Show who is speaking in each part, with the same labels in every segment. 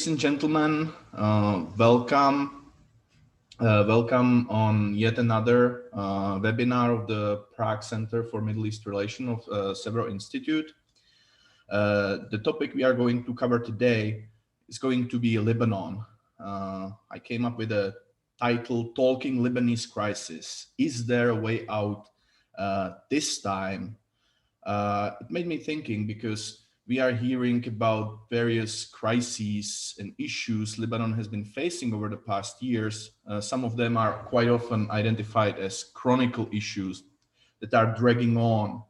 Speaker 1: Ladies and gentlemen, welcome. Welcome on yet another webinar of the Prague Center for Middle East Relations of Severo Institute. The topic we are going to cover today is going to be Lebanon. I came up with a title, Talking Lebanese Crisis. Is there a way out this time? It made me thinking because we are hearing about various crises and issues Lebanon has been facing over the past years. Some of them are quite often identified as chronic issues that are dragging on,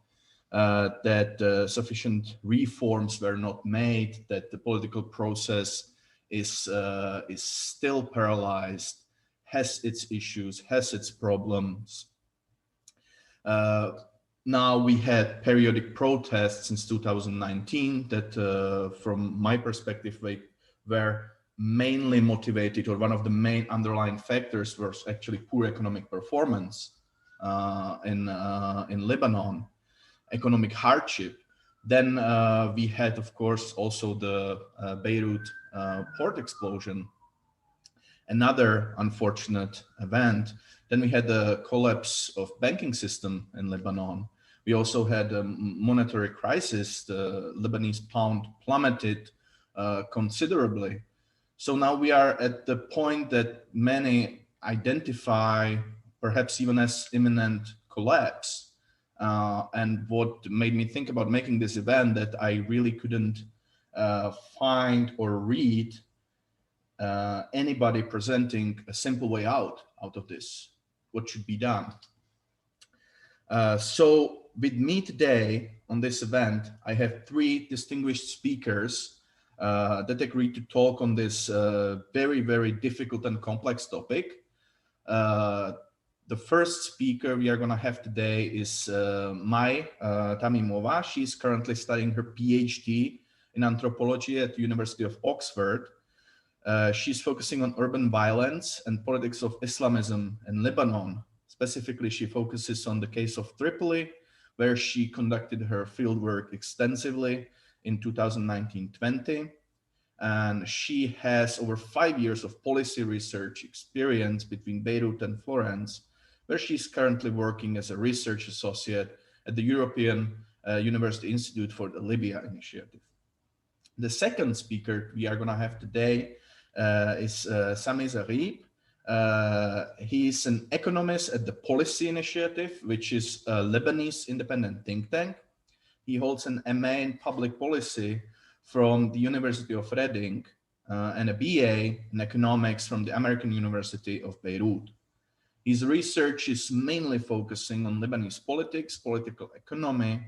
Speaker 1: that sufficient reforms were not made, that the political process is still paralyzed, has its issues, has its problems. Now we had periodic protests since 2019 that, from my perspective, were mainly motivated, or one of the main underlying factors was actually poor economic performance in Lebanon, economic hardship. Then we had, of course, also the Beirut port explosion, another unfortunate event. Then we had the collapse of banking system in Lebanon. We also had a monetary crisis. The Lebanese pound plummeted considerably. So now we are at the point that many identify perhaps even as imminent collapse. And what made me think about making this event that I really couldn't find or read anybody presenting a simple way out of this, what should be done. So with me today on this event, I have three distinguished speakers that agreed to talk on this very, very difficult and complex topic. The first speaker we are going to have today is Mai Tamimova. She's currently studying her PhD in anthropology at the University of Oxford. She's focusing on urban violence and politics of Islamism in Lebanon. Specifically, she focuses on the case of Tripoli, where she conducted her fieldwork extensively in 2019-20. And she has over 5 years of policy research experience between Beirut and Florence, where she's currently working as a research associate at the European University Institute for the Libya Initiative. The second speaker we are going to have today is Sami Zarib. He's an economist at the Policy Initiative, which is a Lebanese independent think tank. He holds an MA in public policy from the University of Reading and a BA in economics from the American University of Beirut. His research is mainly focusing on Lebanese politics, political economy,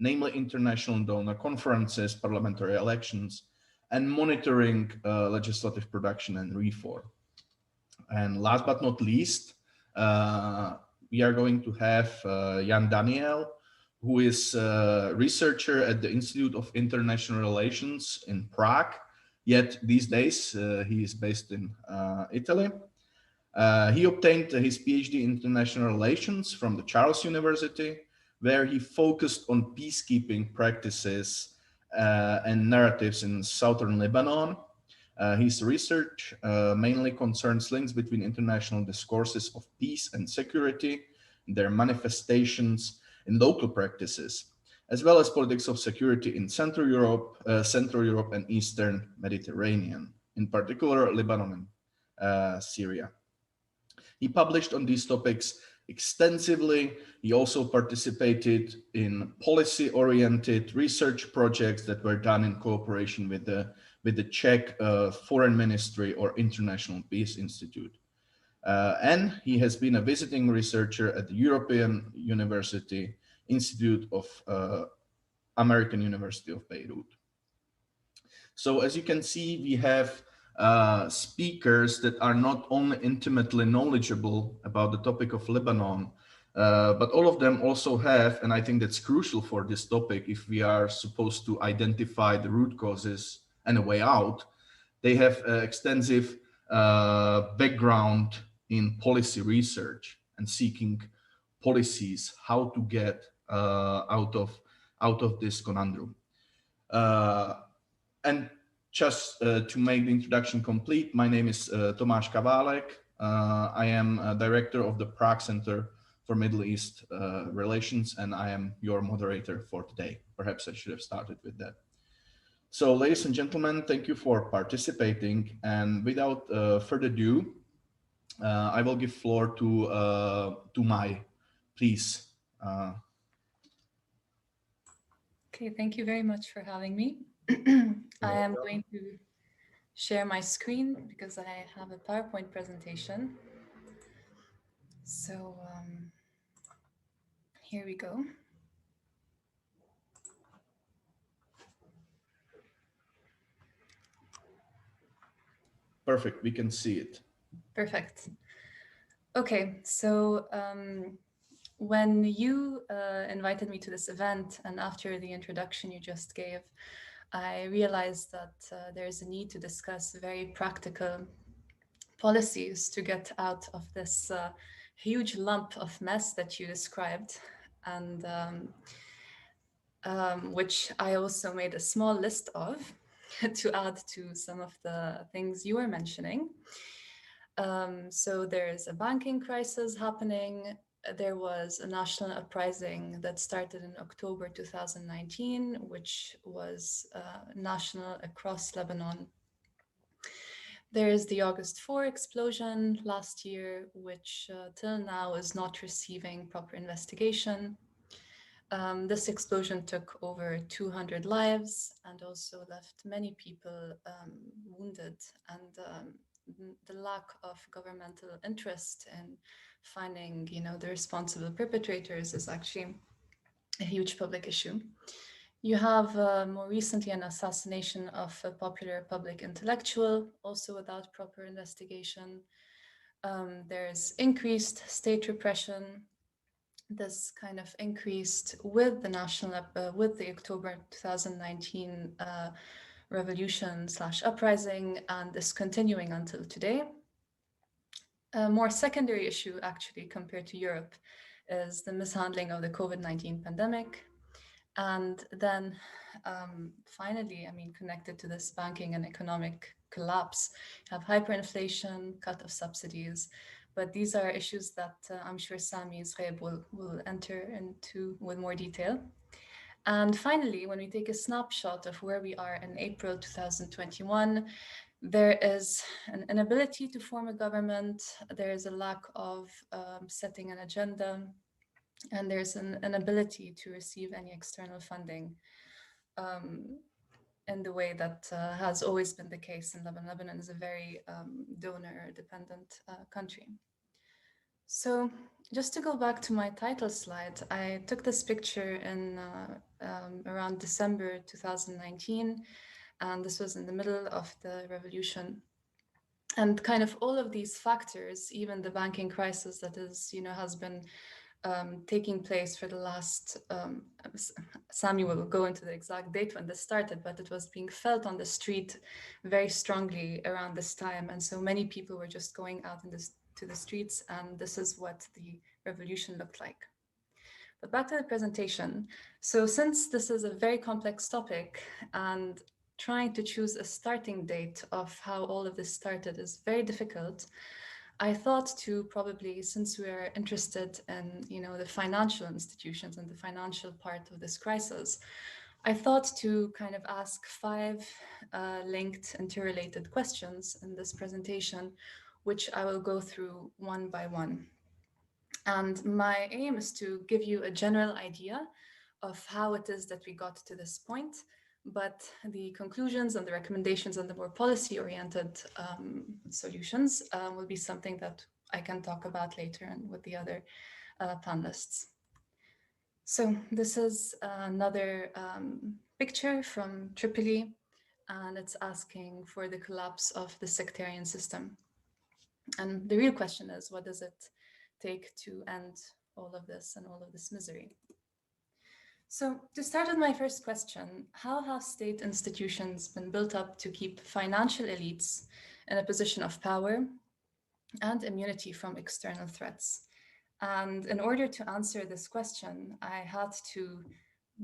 Speaker 1: namely international donor conferences, parliamentary elections, and monitoring legislative production and reform. And last but not least, we are going to have Jan Daniel, who is a researcher at the Institute of International Relations in Prague. Yet these days, he is based in Italy. He obtained his PhD in International Relations from the Charles University, where he focused on peacekeeping practices and narratives in southern Lebanon. His research mainly concerns links between international discourses of peace and security, their manifestations in local practices, as well as politics of security in Central Europe and Eastern Mediterranean, in particular Lebanon and Syria. He published on these topics extensively. He also participated in policy-oriented research projects that were done in cooperation with the Czech Foreign Ministry or International Peace Institute. And he has been a visiting researcher at the European University Institute of American University of Beirut. So as you can see, we have speakers that are not only intimately knowledgeable about the topic of Lebanon, but all of them also have, and I think that's crucial for this topic if we are supposed to identify the root causes and a way out, they have extensive background in policy research and seeking policies, how to get out of this conundrum. And Just to make the introduction complete, my name is Tomáš Kavalek. I am a director of the Prague Center for Middle East Relations, and I am your moderator for today. Perhaps I should have started with that. So, ladies and gentlemen, thank you for participating. And without further ado, I will give floor to Mai, please.
Speaker 2: Okay, thank you very much for having me. I am going to share my screen because I have a PowerPoint presentation. So here we go.
Speaker 1: Perfect, we can see it.
Speaker 2: Perfect. Okay, so when you invited me to this event and after the introduction you just gave, I realized that there's a need to discuss very practical policies to get out of this huge lump of mess that you described, and which I also made a small list of to add to some of the things you were mentioning. So there's a banking crisis happening. There was a national uprising that started in October 2019, which was national across Lebanon. There is the August 4 explosion last year, which till now is not receiving proper investigation. This explosion took over 200 lives and also left many people wounded, and the lack of governmental interest in finding, the responsible perpetrators is actually a huge public issue. You have more recently an assassination of a popular public intellectual, also without proper investigation. There's increased state repression. This kind of increased with the with the October 2019 revolution/uprising, and is continuing until today. A more secondary issue, actually, compared to Europe, is the mishandling of the COVID-19 pandemic. And then finally, connected to this banking and economic collapse, you have hyperinflation, cut of subsidies. But these are issues that I'm sure Sami Zgheb will enter into with more detail. And finally, when we take a snapshot of where we are in April 2021, there is an inability to form a government, there is a lack of setting an agenda, and there's an inability to receive any external funding in the way that has always been the case in Lebanon. Lebanon is a very donor-dependent country. So just to go back to my title slide, I took this picture in around December 2019, and this was in the middle of the revolution. And kind of all of these factors, even the banking crisis that is, has been taking place for the last, Sami will go into the exact date when this started, but it was being felt on the street very strongly around this time. And so many people were just going out to the streets, and this is what the revolution looked like. But back to the presentation. So since this is a very complex topic and trying to choose a starting date of how all of this started is very difficult, I thought to probably, since we are interested in, the financial institutions and the financial part of this crisis, I thought to kind of ask 5 linked, interrelated questions in this presentation, which I will go through one by one. And my aim is to give you a general idea of how it is that we got to this point, but the conclusions and the recommendations and the more policy-oriented solutions will be something that I can talk about later and with the other panelists. So this is another picture from Tripoli, and it's asking for the collapse of the sectarian system. And the real question is, what does it take to end all of this and all of this misery? So to start with my first question, how have state institutions been built up to keep financial elites in a position of power and immunity from external threats? And in order to answer this question, I had to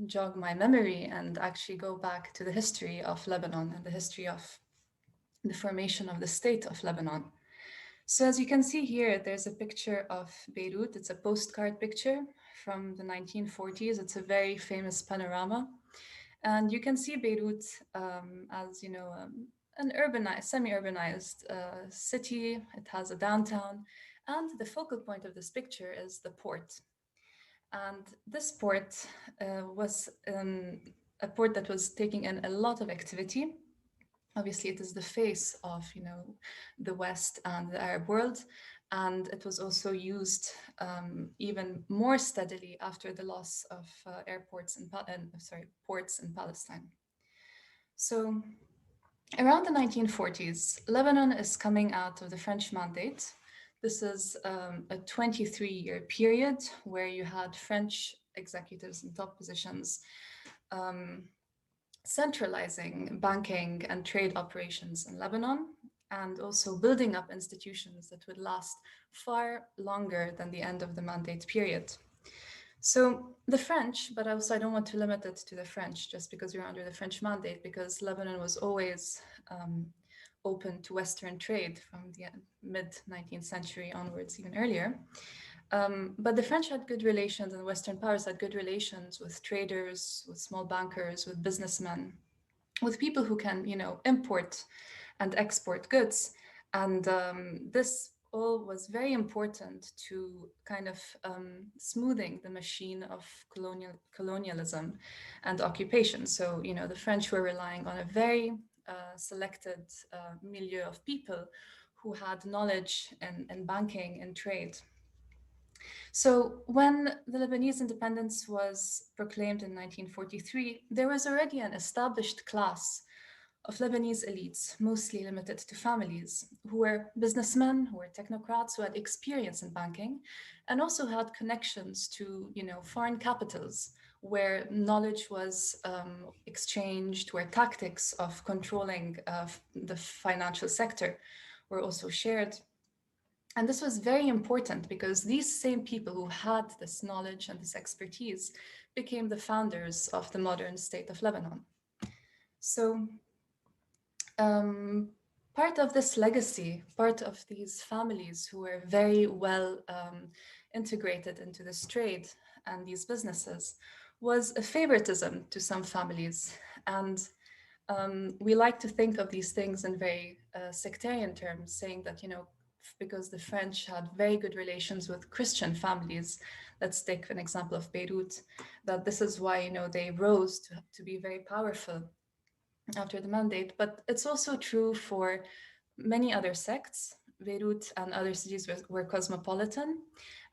Speaker 2: jog my memory and actually go back to the history of Lebanon and the history of the formation of the state of Lebanon. So as you can see here, there's a picture of Beirut. It's a postcard picture from the 1940s. It's a very famous panorama. And you can see Beirut as, an urbanized, semi-urbanized city. It has a downtown. And the focal point of this picture is the port. And this port was a port that was taking in a lot of activity. Obviously, it is the face of, the West and the Arab world, and it was also used even more steadily after the loss of ports in Palestine. So, around the 1940s, Lebanon is coming out of the French Mandate. This is a 23-year period where you had French executives in top positions um, centralizing banking and trade operations in Lebanon, and also building up institutions that would last far longer than the end of the mandate period. So the French, but also I don't want to limit it to the French just because we're under the French mandate, because Lebanon was always open to Western trade from the mid 19th century onwards, even earlier. But the French had good relations, and Western powers had good relations with traders, with small bankers, with businessmen, with people who can, import and export goods. And this all was very important to kind of smoothing the machine of colonialism and occupation. So, the French were relying on a very selected milieu of people who had knowledge in banking and trade. So, when the Lebanese independence was proclaimed in 1943, there was already an established class of Lebanese elites, mostly limited to families, who were businessmen, who were technocrats, who had experience in banking, and also had connections to, foreign capitals, where knowledge was exchanged, where tactics of controlling the financial sector were also shared. And this was very important because these same people who had this knowledge and this expertise became the founders of the modern state of Lebanon. So, part of this legacy, part of these families who were very well integrated into this trade and these businesses, was a favoritism to some families. And we like to think of these things in very sectarian terms, saying that, because the French had very good relations with Christian families, let's take an example of Beirut, that this is why, they rose to be very powerful after the mandate. But it's also true for many other sects. Beirut and other cities were cosmopolitan,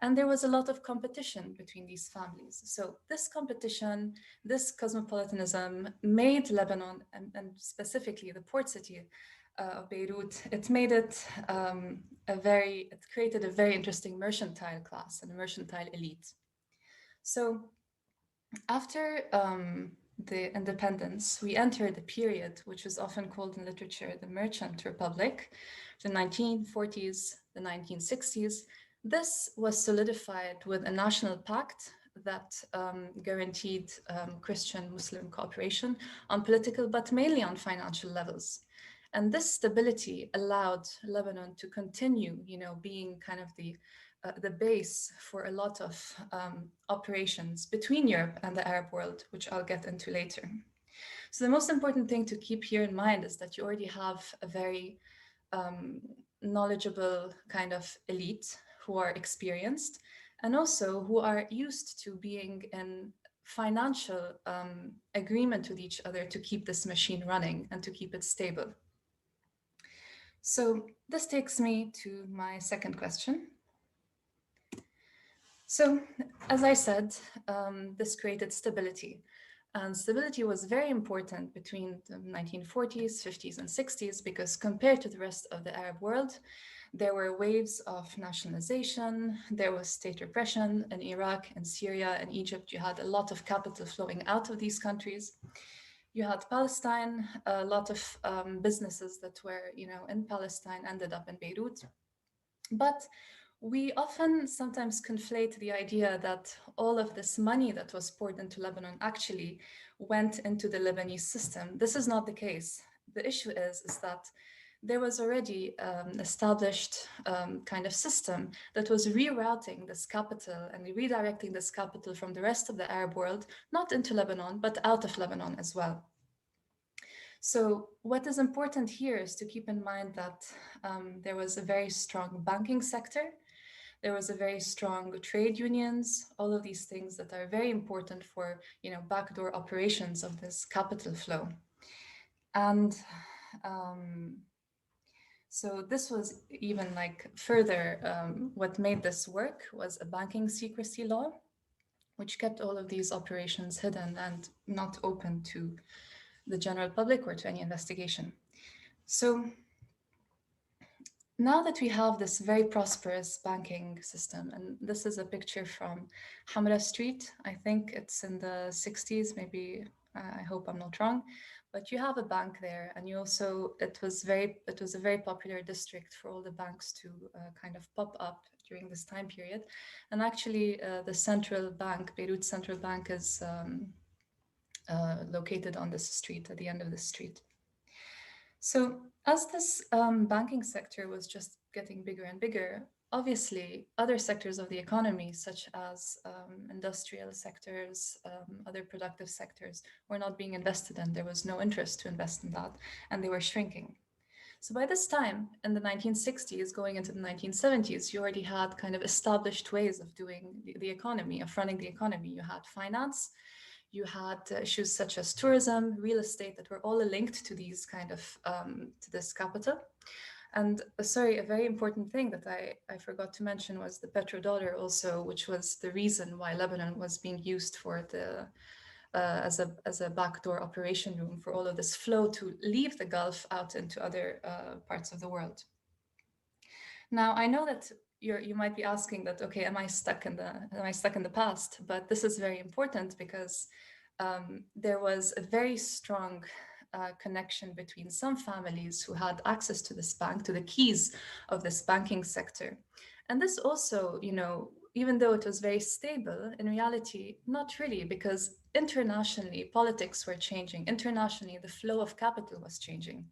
Speaker 2: and there was a lot of competition between these families. So this competition, this cosmopolitanism made Lebanon, and specifically the port city of Beirut, it made it it created a very interesting mercantile class and a mercantile elite. So after the independence, we entered a period which is often called in literature the Merchant Republic, the 1940s, the 1960s. This was solidified with a national pact that guaranteed Christian-Muslim cooperation on political, but mainly on financial levels. And this stability allowed Lebanon to continue, being kind of the base for a lot of operations between Europe and the Arab world, which I'll get into later. So the most important thing to keep here in mind is that you already have a very knowledgeable kind of elite who are experienced and also who are used to being in financial agreement with each other to keep this machine running and to keep it stable. So this takes me to my second question. So, as I said, this created stability. And stability was very important between the 1940s, 50s, and 60s because compared to the rest of the Arab world, there were waves of nationalization, there was state repression in Iraq and Syria and Egypt. You had a lot of capital flowing out of these countries. You had Palestine, a lot of businesses that were, in Palestine ended up in Beirut. But We often sometimes conflate the idea that all of this money that was poured into Lebanon actually went into the Lebanese system. This is not the case. The issue is that there was already established kind of system that was rerouting this capital and redirecting this capital from the rest of the Arab world, not into Lebanon, but out of Lebanon as well. So what is important here is to keep in mind that there was a very strong banking sector. There was a very strong trade unions, all of these things that are very important for, backdoor operations of this capital flow. And um, so this was even like further, what made this work was a banking secrecy law, which kept all of these operations hidden and not open to the general public or to any investigation. So now that we have this very prosperous banking system, and this is a picture from Hamra Street, I think it's in the 60s, maybe, I hope I'm not wrong, but you have a bank there, and you also, it was a very popular district for all the banks to kind of pop up during this time period. And actually, the central bank, Beirut Central Bank, is located on this street, at the end of the street. So, as this banking sector was just getting bigger and bigger, obviously other sectors of the economy, such as industrial sectors, other productive sectors, were not being invested in. There was no interest to invest in that, and they were shrinking. So, by this time, in the 1960s, going into the 1970s, you already had kind of established ways of doing the economy, of running the economy. You had finance, you had issues such as tourism, real estate, that were all linked to these kind of to this capital. And sorry, a very important thing that I forgot to mention was the petrodollar also, which was the reason why Lebanon was being used for the as a backdoor operation room for all of this flow to leave the Gulf out into other parts of the world. Now, I know that you might be asking that, okay, am I stuck in the past? But this is very important because there was a very strong connection between some families who had access to this bank, to the keys of this banking sector. And this also, even though it was very stable, in reality, not really, because internationally, politics were changing. Internationally, the flow of capital was changing.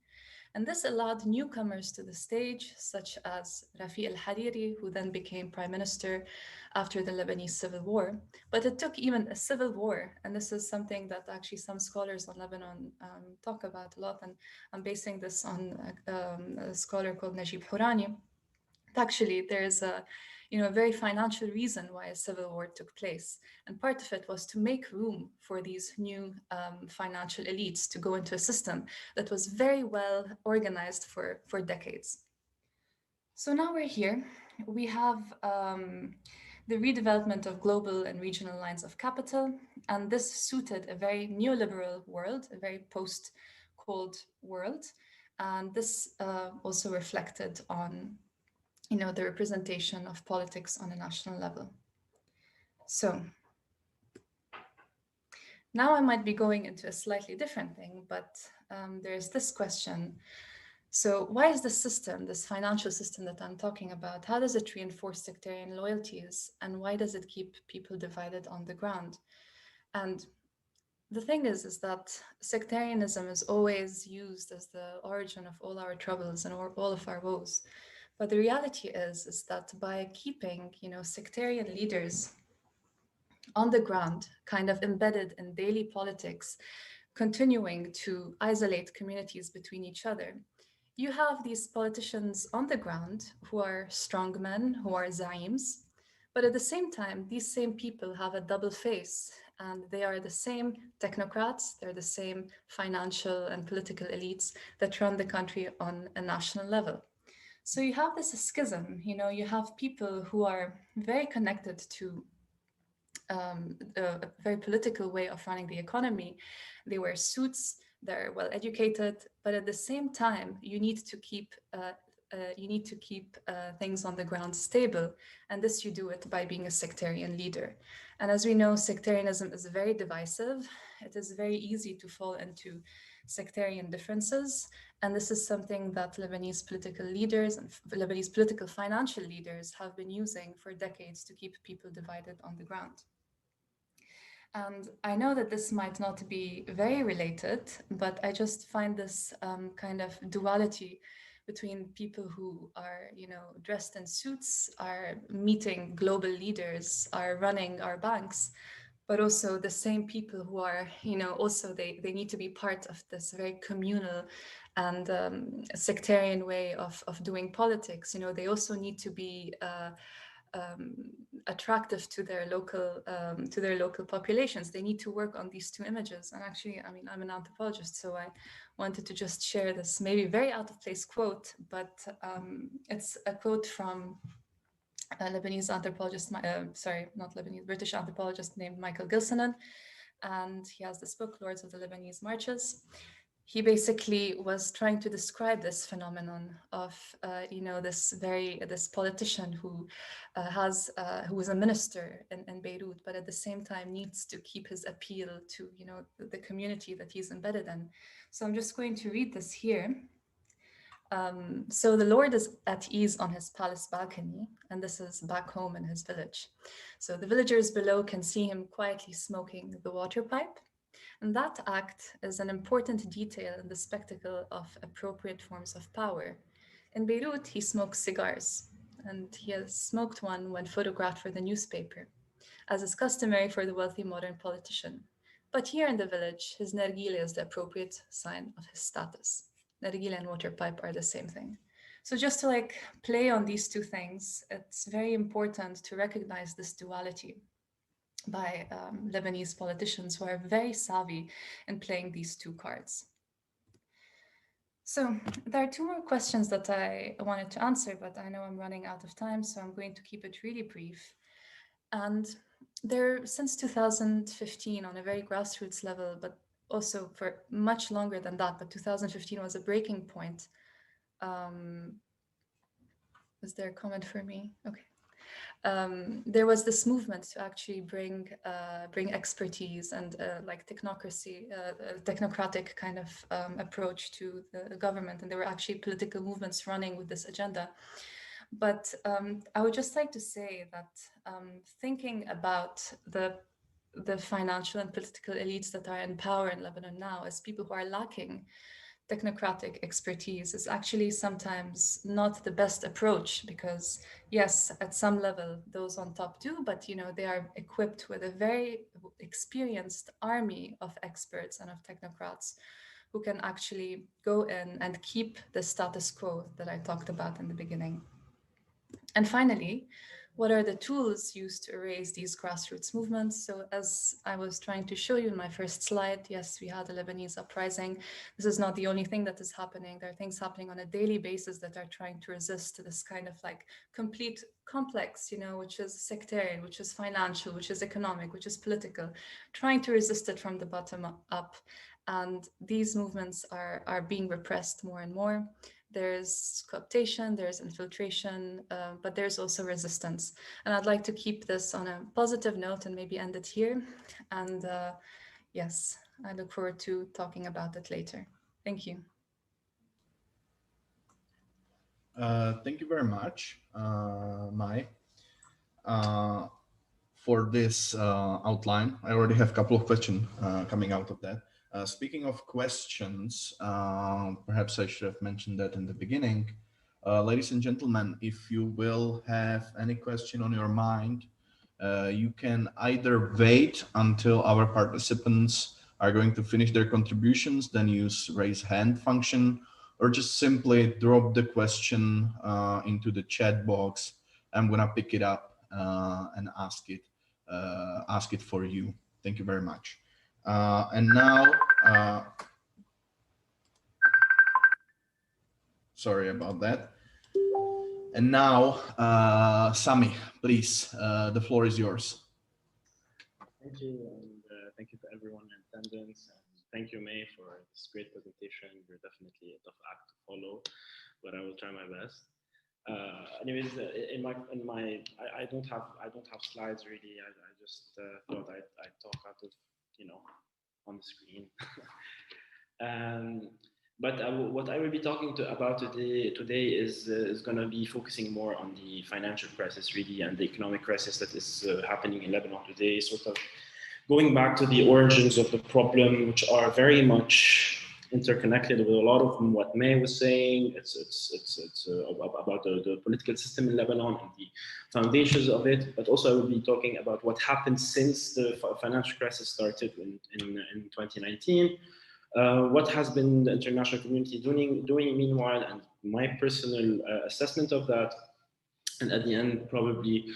Speaker 2: And this allowed newcomers to the stage, such as Rafi al-Hariri, who then became prime minister after the Lebanese civil war. But it took even a civil war, and this is something that actually some scholars on Lebanon talk about a lot, and I'm basing this on a scholar called Najib Hourani. Actually, there's a very financial reason why a civil war took place, and part of it was to make room for these new financial elites to go into a system that was very well organized for decades. So now we're here. We have the redevelopment of global and regional lines of capital, and this suited a very neoliberal world, a very post-Cold world, and this also reflected on the representation of politics on a national level. So now I might be going into a slightly different thing, but there's this question. So why is this system, this financial system that I'm talking about, how does it reinforce sectarian loyalties, and why does it keep people divided on the ground? And the thing is that sectarianism is always used as the origin of all our troubles and all of our woes. But the reality is that by keeping, sectarian leaders on the ground, kind of embedded in daily politics, continuing to isolate communities between each other, you have these politicians on the ground who are strongmen, who are zaims, but at the same time, these same people have a double face, and they are the same technocrats, they're the same financial and political elites that run the country on a national level. So you have this schism, you have people who are very connected to a very political way of running the economy. They wear suits, they're well educated, but at the same time, you need to keep things on the ground stable, and this you do it by being a sectarian leader. And as we know, sectarianism is very divisive. It is very easy to fall into sectarian differences. And this is something that Lebanese political leaders and Lebanese political financial leaders have been using for decades to keep people divided on the ground. And I know that this might not be very related, but I just find this kind of duality between people who are, dressed in suits, are meeting global leaders, are running our banks, but also the same people who are, also they need to be part of this very communal and sectarian way of doing politics. They also need to be um, attractive to their local populations. They need to work on these two images. And actually, I mean, I'm an anthropologist, so I wanted to just share this maybe very out of place quote, but it's a quote from a Lebanese anthropologist, sorry, not Lebanese, British anthropologist named Michael Gilsonan. And he has this book, Lords of the Lebanese Marches. He basically was trying to describe this phenomenon of, this politician who who is a minister in Beirut, but at the same time needs to keep his appeal to, the community that he's embedded in. So I'm just going to read this here. So the Lord is at ease on his palace balcony, and this is back home in his village. So the villagers below can see him quietly smoking the water pipe. And that act is an important detail in the spectacle of appropriate forms of power. In Beirut, he smokes cigars, and he has smoked one when photographed for the newspaper, as is customary for the wealthy modern politician. But here in the village, his nargile is the appropriate sign of his status. Nargile and water pipe are the same thing. So just to play on these two things, it's very important to recognize this duality by Lebanese politicians who are very savvy in playing these two cards. So there are two more questions that I wanted to answer, but I know I'm running out of time, so I'm going to keep it really brief. And there, since 2015, on a very grassroots level, but also for much longer than that, but 2015 was a breaking point. Is there a comment for me? Okay. There was this movement to actually bring expertise and technocratic kind of approach to the government, and there were actually political movements running with this agenda. But I would just like to say that thinking about the financial and political elites that are in power in Lebanon now as people who are lacking technocratic expertise is actually sometimes not the best approach, because yes, at some level those on top do, but they are equipped with a very experienced army of experts and of technocrats who can actually go in and keep the status quo that I talked about in the beginning. And finally, what are the tools used to erase these grassroots movements? So as I was trying to show you in my first slide, yes, we had a Lebanese uprising. This is not the only thing that is happening. There are things happening on a daily basis that are trying to resist this kind of complete complex, which is sectarian, which is financial, which is economic, which is political, trying to resist it from the bottom up. And these movements are being repressed more and more. There's cooptation, there's infiltration, but there's also resistance. And I'd like to keep this on a positive note and maybe end it here. And yes, I look forward to talking about it later. Thank you.
Speaker 1: Thank you very much, Mai, for this outline. I already have a couple of questions coming out of that. Speaking of questions, perhaps I should have mentioned that in the beginning. Ladies and gentlemen, if you will have any question on your mind, you can either wait until our participants are going to finish their contributions, then use raise hand function, or just simply drop the question into the chat box. I'm gonna pick it up and ask it for you. Thank you very much. And now, sorry about that. And now, Sami, please, the floor is yours.
Speaker 3: Thank you, and thank you to everyone in attendance, and thank you, May, for this great presentation. You're definitely a tough act to follow, but I will try my best. Anyways, I don't have slides really. I just thought I'd talk out of on the screen. But what I will be talking about today is going to be focusing more on the financial crisis, really, and the economic crisis that is happening in Lebanon today, sort of going back to the origins of the problem, which are very much interconnected with a lot of what May was saying. It's about the political system in Lebanon and the foundations of it, but also I will be talking about what happened since the financial crisis started in 2019. What has been the international community doing meanwhile, and my personal assessment of that, and at the end probably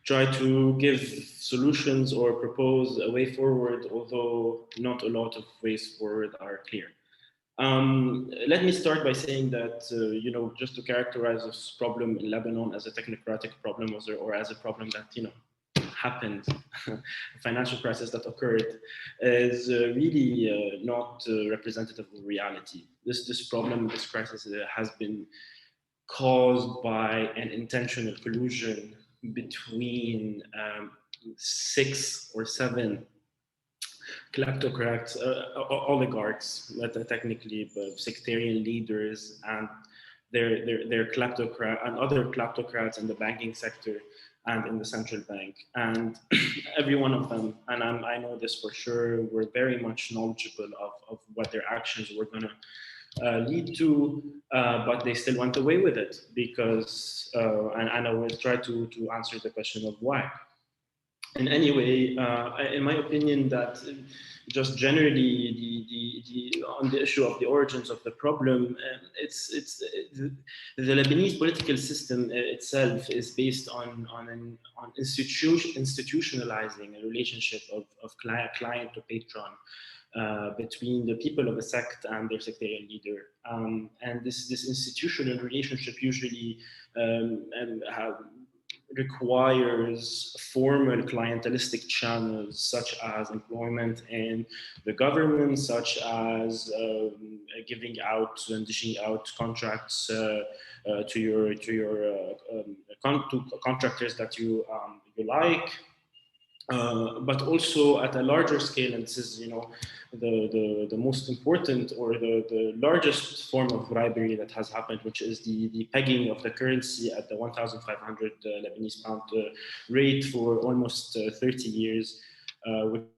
Speaker 3: try to give solutions or propose a way forward, although not a lot of ways forward are clear. Let me start by saying that, just to characterize this problem in Lebanon as a technocratic problem or as a problem that, happened, a financial crisis that occurred, is really not representative of reality. This problem, this crisis has been caused by an intentional collusion between 6 or 7 kleptocrats, oligarchs, technically sectarian leaders, and their kleptocrat and other kleptocrats in the banking sector and in the central bank. And every one of them, and I know this for sure, were very much knowledgeable of what their actions were going to lead to, but they still went away with it because, and I will try to answer the question of why. And anyway, in my opinion, that just generally on the issue of the origins of the problem, the Lebanese political system itself is based on institutionalizing a relationship of client to patron between the people of a sect and their sectarian leader, and this institutional relationship usually requires formal clientelistic channels such as employment in the government, such as giving out and dishing out contracts to contractors that you like. But also at a larger scale, and this is, the most important or the largest form of bribery that has happened, which is the pegging of the currency at the 1,500 Lebanese pound rate for almost 30 years,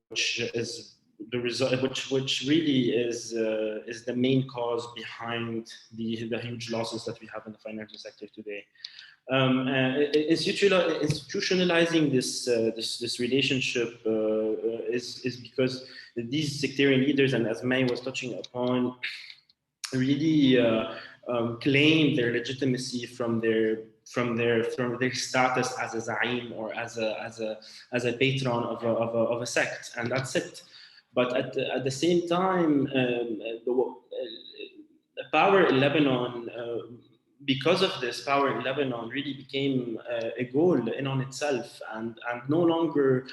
Speaker 3: which is the result, which really is the main cause behind the huge losses that we have in the financial sector today. Institutionalizing this relationship is because these sectarian leaders, and as May was touching upon, really claim their legitimacy from their status as a zaim or as a patron of a sect, and that's it. But at the same time, the power in Lebanon, because of this, power in Lebanon really became a goal in on itself, and no longer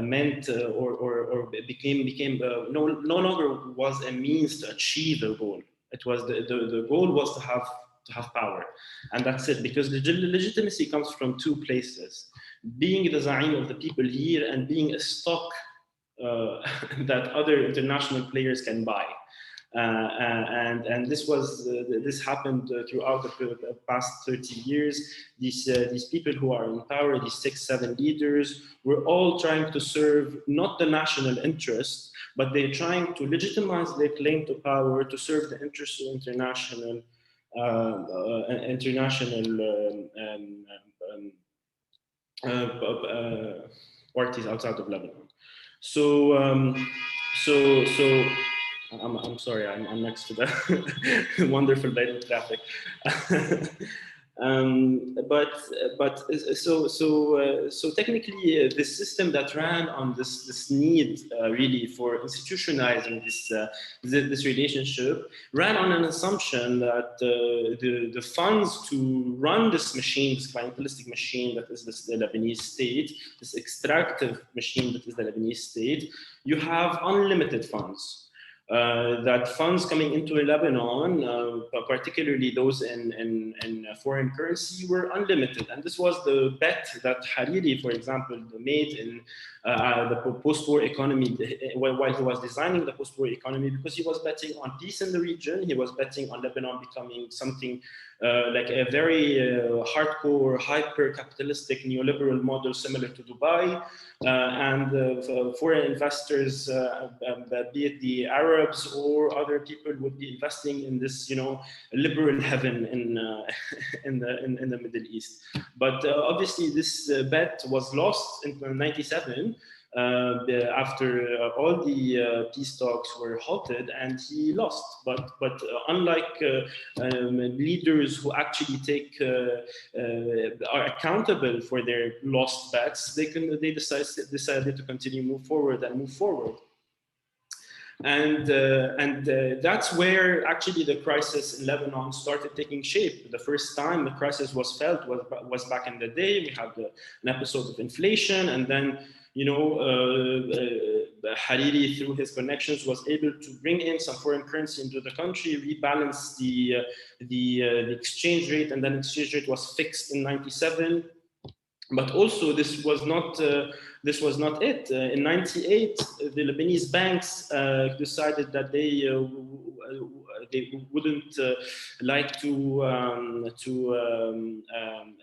Speaker 3: meant or became no longer was a means to achieve a goal. It was the goal was to have power, and that's it. Because the legitimacy comes from two places: being the zaim of the people here, and being a stock that other international players can buy. And this happened throughout the past 30 years. These people who are in power, these 6-7 leaders, were all trying to serve not the national interest, but they're trying to legitimize their claim to power to serve the interests of international parties outside of Lebanon. So I'm sorry, I'm next to the wonderful Beirut traffic. So technically, this system that ran on this need really for institutionalizing this relationship ran on an assumption that the funds to run this machine, this clientelistic machine that is the Lebanese state, this extractive machine that is the Lebanese state, you have unlimited funds. that funds coming into Lebanon, particularly those in foreign currency, were unlimited. And this was the bet that Hariri, for example, made in the post-war economy while he was designing the post-war economy, because he was betting on peace in the region. He was betting on Lebanon becoming something like a very hardcore, hyper-capitalistic neoliberal model similar to Dubai. And foreign investors, be it the Arabs or other people, would be investing in this, liberal heaven in in the Middle East. But obviously, this bet was lost in '97. After all the peace talks were halted, and he lost. But unlike leaders who actually are accountable for their lost bets, they decided to continue move forward. And that's where actually the crisis in Lebanon started taking shape. The first time the crisis was felt was back in the day. We had an episode of inflation, and then Hariri, through his connections, was able to bring in some foreign currency into the country, rebalance the exchange rate, and then exchange rate was fixed in '97. But also, this was not it. In '98, the Lebanese banks decided that they wouldn't like to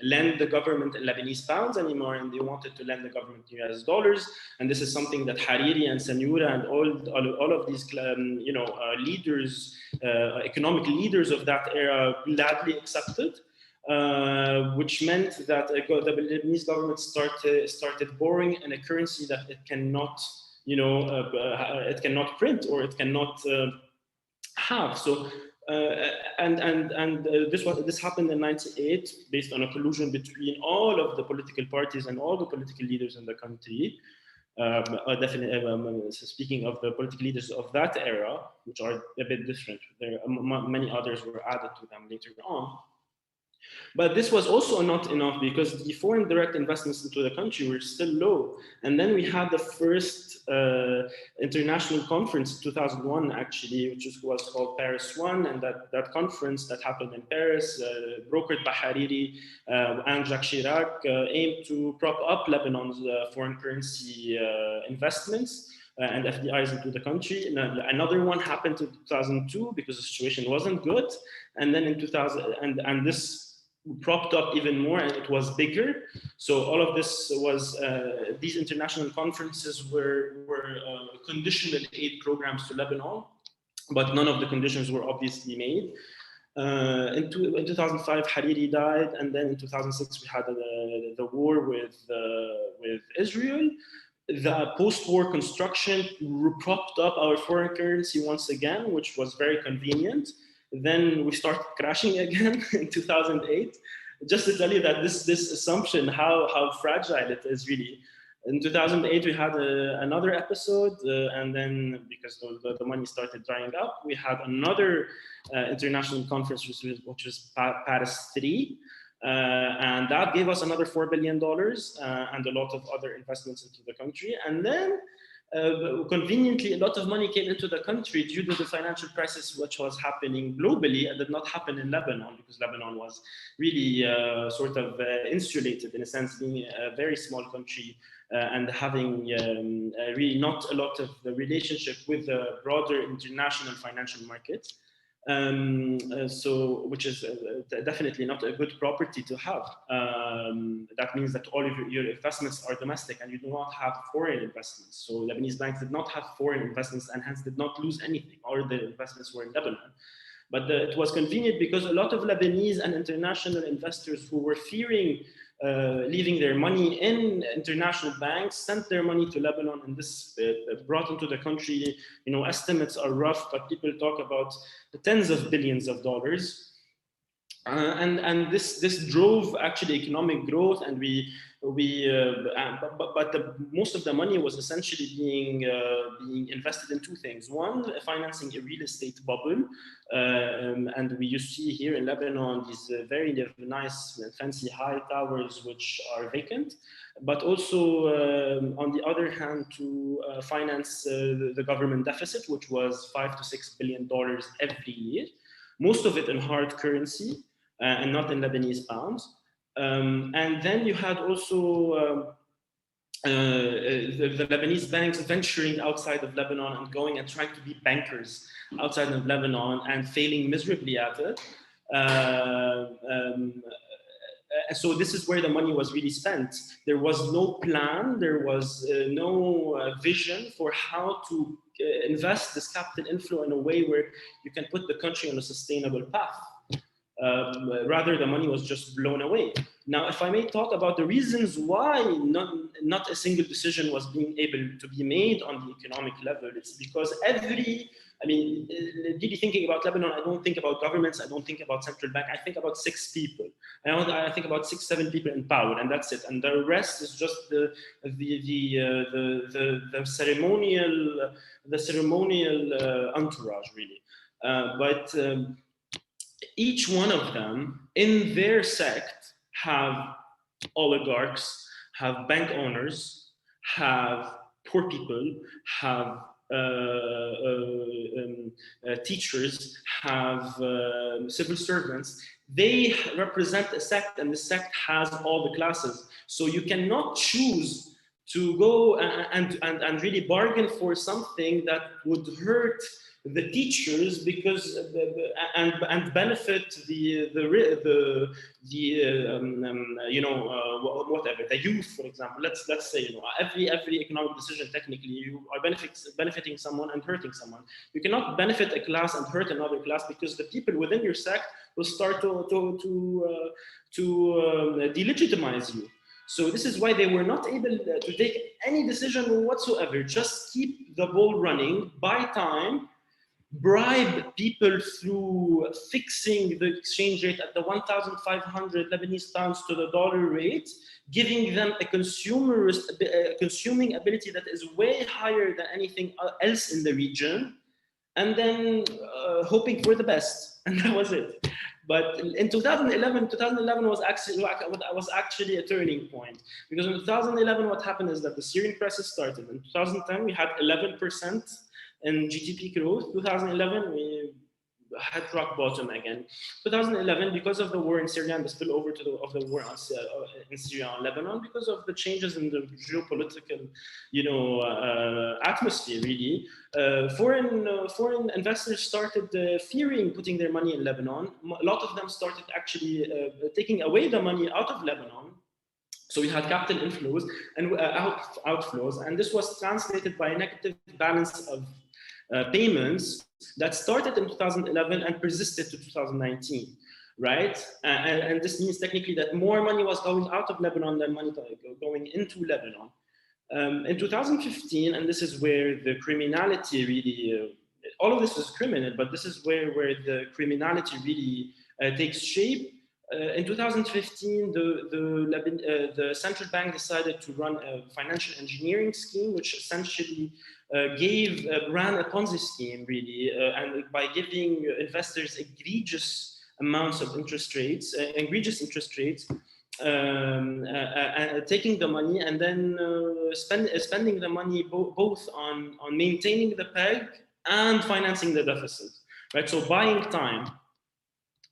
Speaker 3: lend the government in Lebanese pounds anymore, and they wanted to lend the government in US dollars. And this is something that Hariri and Sanyura and all of these leaders, economic leaders of that era, gladly accepted. Which meant that the Lebanese government started borrowing in a currency that it cannot, it cannot print, or it cannot have. So this happened in '98 based on a collusion between all of the political parties and all the political leaders in the country. Definitely, speaking of the political leaders of that era, which are a bit different, many others were added to them later on. But this was also not enough, because the foreign direct investments into the country were still low. And then we had the first international conference in 2001, actually, which was called Paris One. And that conference that happened in Paris, brokered by Hariri and Jacques Chirac, aimed to prop up Lebanon's foreign currency investments and FDIs into the country. And another one happened in 2002 because the situation wasn't good. And then in 2000, and this propped up even more, and it was bigger. So all of this was, these international conferences were conditional aid programs to Lebanon, but none of the conditions were obviously made. In 2005, Hariri died, and then in 2006 we had the war with Israel. The post-war construction propped up our foreign currency once again, which was very convenient. Then we started crashing again in 2008. Just to tell you that this assumption, how fragile it is really. In 2008, we had another episode, and then because the money started drying up, we had another international conference, which was Paris 3. And that gave us another $4 billion and a lot of other investments into the country. And then conveniently, a lot of money came into the country due to the financial crisis, which was happening globally and did not happen in Lebanon, because Lebanon was really sort of insulated, in a sense, being a very small country and having really not a lot of the relationship with the broader international financial markets. So, which is definitely not a good property to have. That means that all of your investments are domestic and you do not have foreign investments. So Lebanese banks did not have foreign investments and hence did not lose anything. All the investments were in Lebanon. But it was convenient because a lot of Lebanese and international investors who were fearing leaving their money in international banks sent their money to Lebanon, and this brought into the country, estimates are rough, but people talk about the tens of billions of dollars. And this drove actually economic growth, and most of the money was essentially being invested in two things. One, financing a real estate bubble, and we used to see here in Lebanon these very nice fancy high towers which are vacant, but also on the other hand to finance the government deficit, which was $5 to $6 billion every year, most of it in hard currency. And not in Lebanese pounds. And then you had also the Lebanese banks venturing outside of Lebanon and going and trying to be bankers outside of Lebanon and failing miserably at it. So this is where the money was really spent. There was no plan, there was no vision for how to invest this capital inflow in a way where you can put the country on a sustainable path. Rather, the money was just blown away. Now, if I may talk about the reasons why not a single decision was being able to be made on the economic level, it's because really thinking about Lebanon, I don't think about governments, I don't think about central bank, I think about 6 people. I think about 6, 7 people in power, and that's it. And the rest is just the ceremonial entourage, really. But each one of them in their sect have oligarchs, have bank owners, have poor people, have teachers, have civil servants. They represent a sect, and the sect has all the classes. So you cannot choose to go and really bargain for something that would hurt the teachers because and benefit whatever, the youth, for example. Let's say every economic decision, technically you are benefiting someone and hurting someone. You cannot benefit a class and hurt another class, because the people within your sect will start to delegitimize you. So this is why they were not able to take any decision whatsoever. Just keep the ball running, buy time, bribe people through fixing the exchange rate at the 1,500 Lebanese pounds to the dollar rate, giving them a consuming ability that is way higher than anything else in the region, and then hoping for the best. And that was it. But in 2011 was actually a turning point, because in 2011 what happened is that the Syrian crisis started. In 2010 we had 11% in GDP growth. 2011 we had rock bottom again. 2011, because of the war in Syria and the spillover of the war in Syria and Lebanon, because of the changes in the geopolitical, atmosphere, really, foreign investors started fearing putting their money in Lebanon. A lot of them started actually taking away the money out of Lebanon. So we had capital inflows and outflows, and this was translated by a negative balance of payments that started in 2011 and persisted to 2019, right? And this means technically that more money was going out of Lebanon than money going into Lebanon. In 2015, and this is where the criminality really, all of this is criminal, but this is where the criminality really takes shape. In 2015, the central bank decided to run a financial engineering scheme, which essentially ran a Ponzi scheme, really, and by giving investors egregious amounts of interest rates, taking the money and then spending the money both on maintaining the peg and financing the deficit, right? So buying time.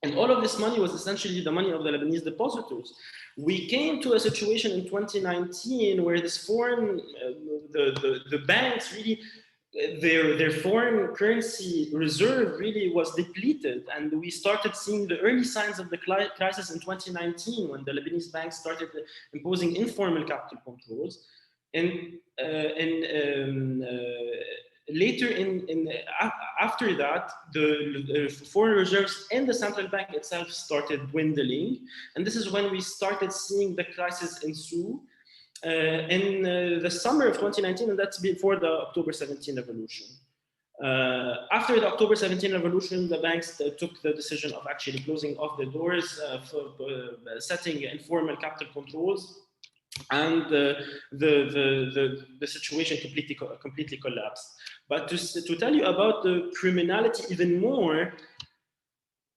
Speaker 3: And all of this money was essentially the money of the Lebanese depositors. We came to a situation in 2019 where this the banks really, their foreign currency reserve really was depleted. And we started seeing the early signs of the crisis in 2019 when the Lebanese banks started imposing informal capital controls. After that, the foreign reserves in the central bank itself started dwindling, and this is when we started seeing the crisis ensue in the summer of 2019, and that's before the October 17 revolution. After the October 17 revolution, the banks took the decision of actually closing off the doors, for setting informal capital controls, and the situation completely collapsed. But to tell you about the criminality even more,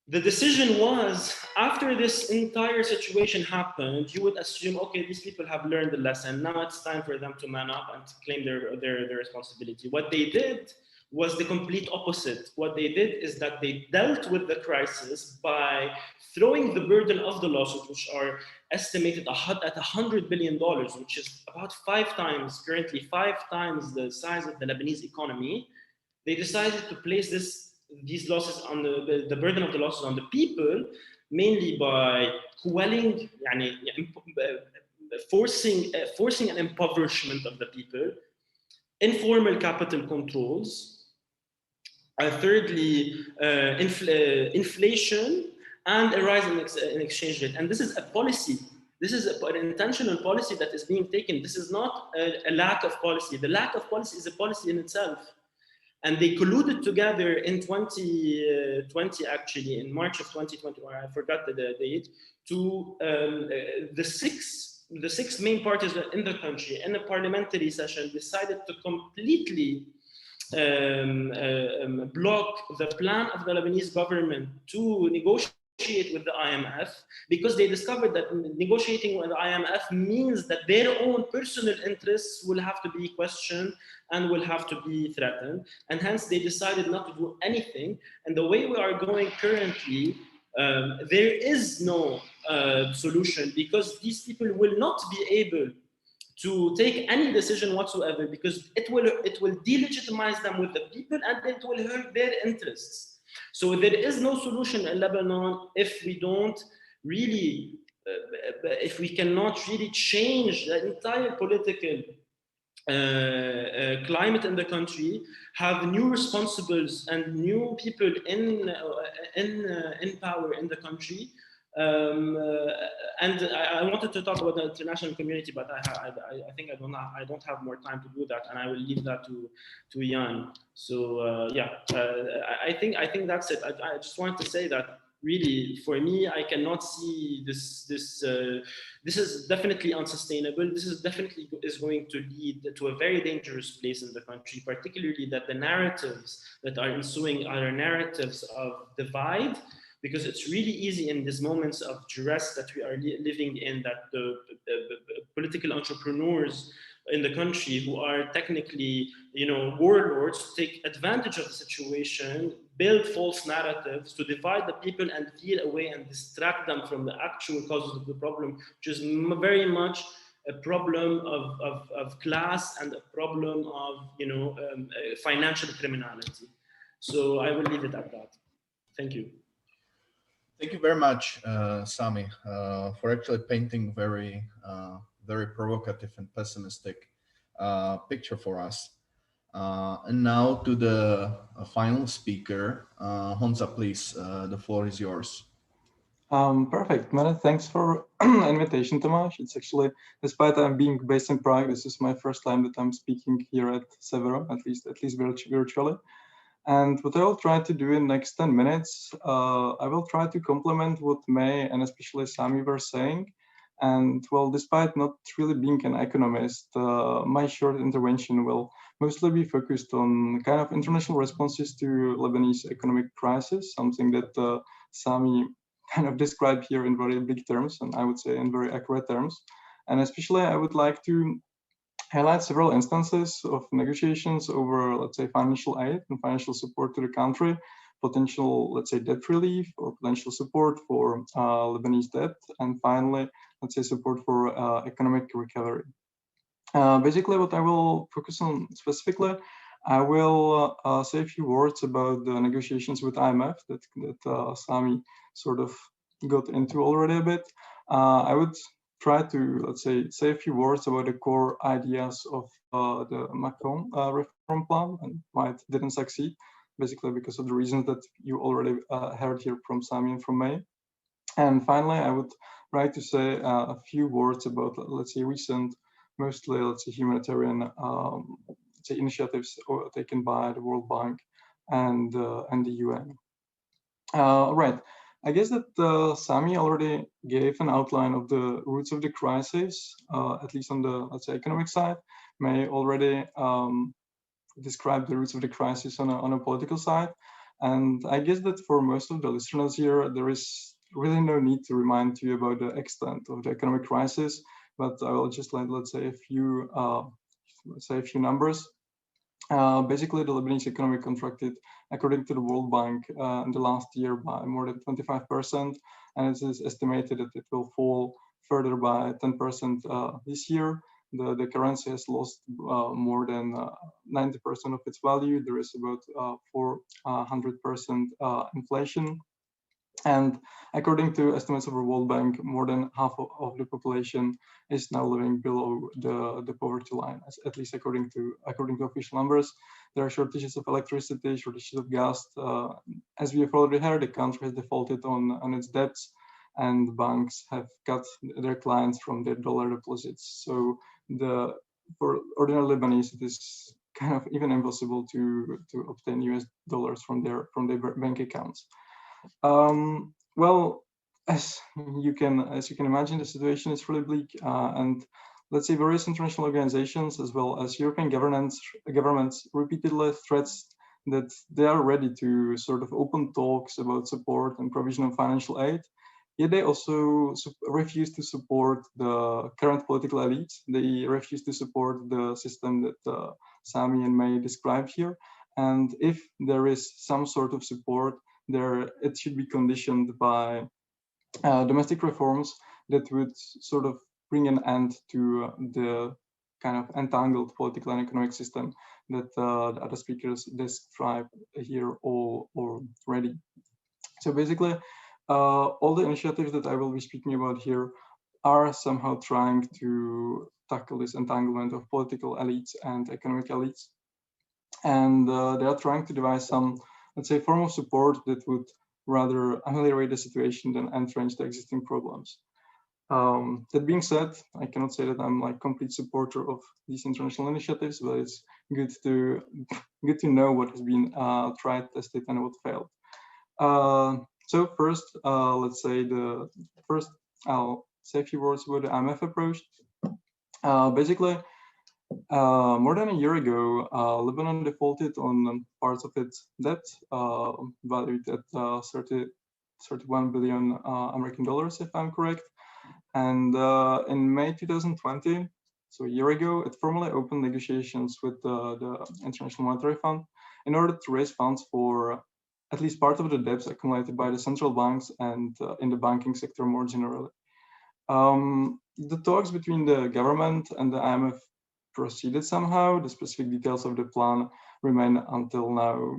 Speaker 3: the decision was, after this entire situation happened, you would assume, okay, these people have learned the lesson. Now it's time for them to man up and to claim their responsibility. What they did was the complete opposite. What they did is that they dealt with the crisis by throwing the burden of the losses, which are estimated at $100 billion, which is about currently five times the size of the Lebanese economy. They decided to place these losses on the burden of the losses on the people, mainly by quelling, forcing an impoverishment of the people, informal capital controls, thirdly, inflation, and a rise in exchange rate. And this is a policy. This is an intentional policy that is being taken. This is not a lack of policy. The lack of policy is a policy in itself. And they colluded together in 2020, actually, in March of 2020, or I forgot the date, to the six main parties in the country in a parliamentary session decided to completely block the plan of the Lebanese government to negotiate with the IMF, because they discovered that negotiating with the IMF means that their own personal interests will have to be questioned and will have to be threatened, and hence they decided not to do anything. And the way we are going currently, there is no solution, because these people will not be able to take any decision whatsoever, because it will delegitimize them with the people, and it will hurt their interests. So there is no solution in Lebanon if we don't really, if we cannot really change the entire political climate in the country, have new responsibles and new people in power in the country. And I wanted to talk about the international community, but I think I don't have more time to do that, and I will leave that to Jan. So I think that's it. I just wanted to say that really, for me, I cannot see this. This is definitely unsustainable. This is definitely going to lead to a very dangerous place in the country, particularly that the narratives that are ensuing are narratives of divide. Because it's really easy in these moments of duress that we are living in, that the political entrepreneurs in the country, who are technically, warlords, take advantage of the situation, build false narratives to divide the people and veer away and distract them from the actual causes of the problem, which is very much a problem of class and a problem of financial criminality. So I will leave it at that. Thank you.
Speaker 1: Thank you very much, Sami, for actually painting very provocative and pessimistic picture for us. And now to the final speaker, Honza, please, the floor is yours.
Speaker 4: Perfect. Many thanks for invitation, Tomáš. It's actually, despite I'm being based in Prague, this is my first time that I'm speaking here at Severo, at least virtually. And what I will try to do in the next 10 minutes, I will try to complement what May and especially Sami were saying. And well, despite not really being an economist, my short intervention will mostly be focused on kind of international responses to Lebanese economic crisis, something that Sami kind of described here in very big terms, and I would say in very accurate terms. And especially I would like to highlight several instances of negotiations over, let's say, financial aid and financial support to the country, potential, let's say, debt relief or potential support for Lebanese debt, and finally, let's say, support for economic recovery. Basically, what I will focus on specifically, I will say a few words about the negotiations with IMF that Sami sort of got into already a bit. I would try to, let's say a few words about the core ideas of the Macron reform plan and why it didn't succeed, basically because of the reasons that you already heard here from Sami and from May. And finally, I would try to say a few words about, let's say, recent, mostly, let's say, humanitarian initiatives taken by the World Bank and the UN. Right. I guess that Sami already gave an outline of the roots of the crisis, at least on the, let's say, economic side. May already describe the roots of the crisis on a political side. And I guess that for most of the listeners here, there is really no need to remind you about the extent of the economic crisis, but I will just let's say a few numbers. Basically, the Lebanese economy contracted, according to the World Bank, in the last year by more than 25%, and it is estimated that it will fall further by 10% this year. The currency has lost more than 90% of its value. There is about 400% inflation. And according to estimates of the World Bank, more than half of the population is now living below the poverty line, at least according to official numbers. There are shortages of electricity, shortages of gas. As we have already heard, the country has defaulted on its debts, and banks have cut their clients from their dollar deposits. So for ordinary Lebanese, it is kind of even impossible to obtain US dollars from their bank accounts. Well, as you can imagine, the situation is really bleak, and let's say various international organizations as well as European governments repeatedly threats that they are ready to sort of open talks about support and provision of financial aid. Yet they also refuse to support the current political elites. They refuse to support the system that Sami and May described here. And if there is some sort of support, it should be conditioned by domestic reforms that would sort of bring an end to the kind of entangled political and economic system that the other speakers described here already. So basically, all the initiatives that I will be speaking about here are somehow trying to tackle this entanglement of political elites and economic elites. And they are trying to devise some, let's say, form of support that would rather ameliorate the situation than entrench the existing problems. That being said, I cannot say that I'm like complete supporter of these international initiatives, but it's good to know what has been tried, tested, and what failed. So first, let's say I'll say a few words about the IMF approach. Basically, more than a year ago, Lebanon defaulted on parts of its debt, valued at 31 billion American dollars, if I'm correct. And in May 2020, so a year ago, it formally opened negotiations with the International Monetary Fund in order to raise funds for at least part of the debts accumulated by the central banks and in the banking sector more generally. The talks between the government and the IMF proceeded somehow. The specific details of the plan remain until now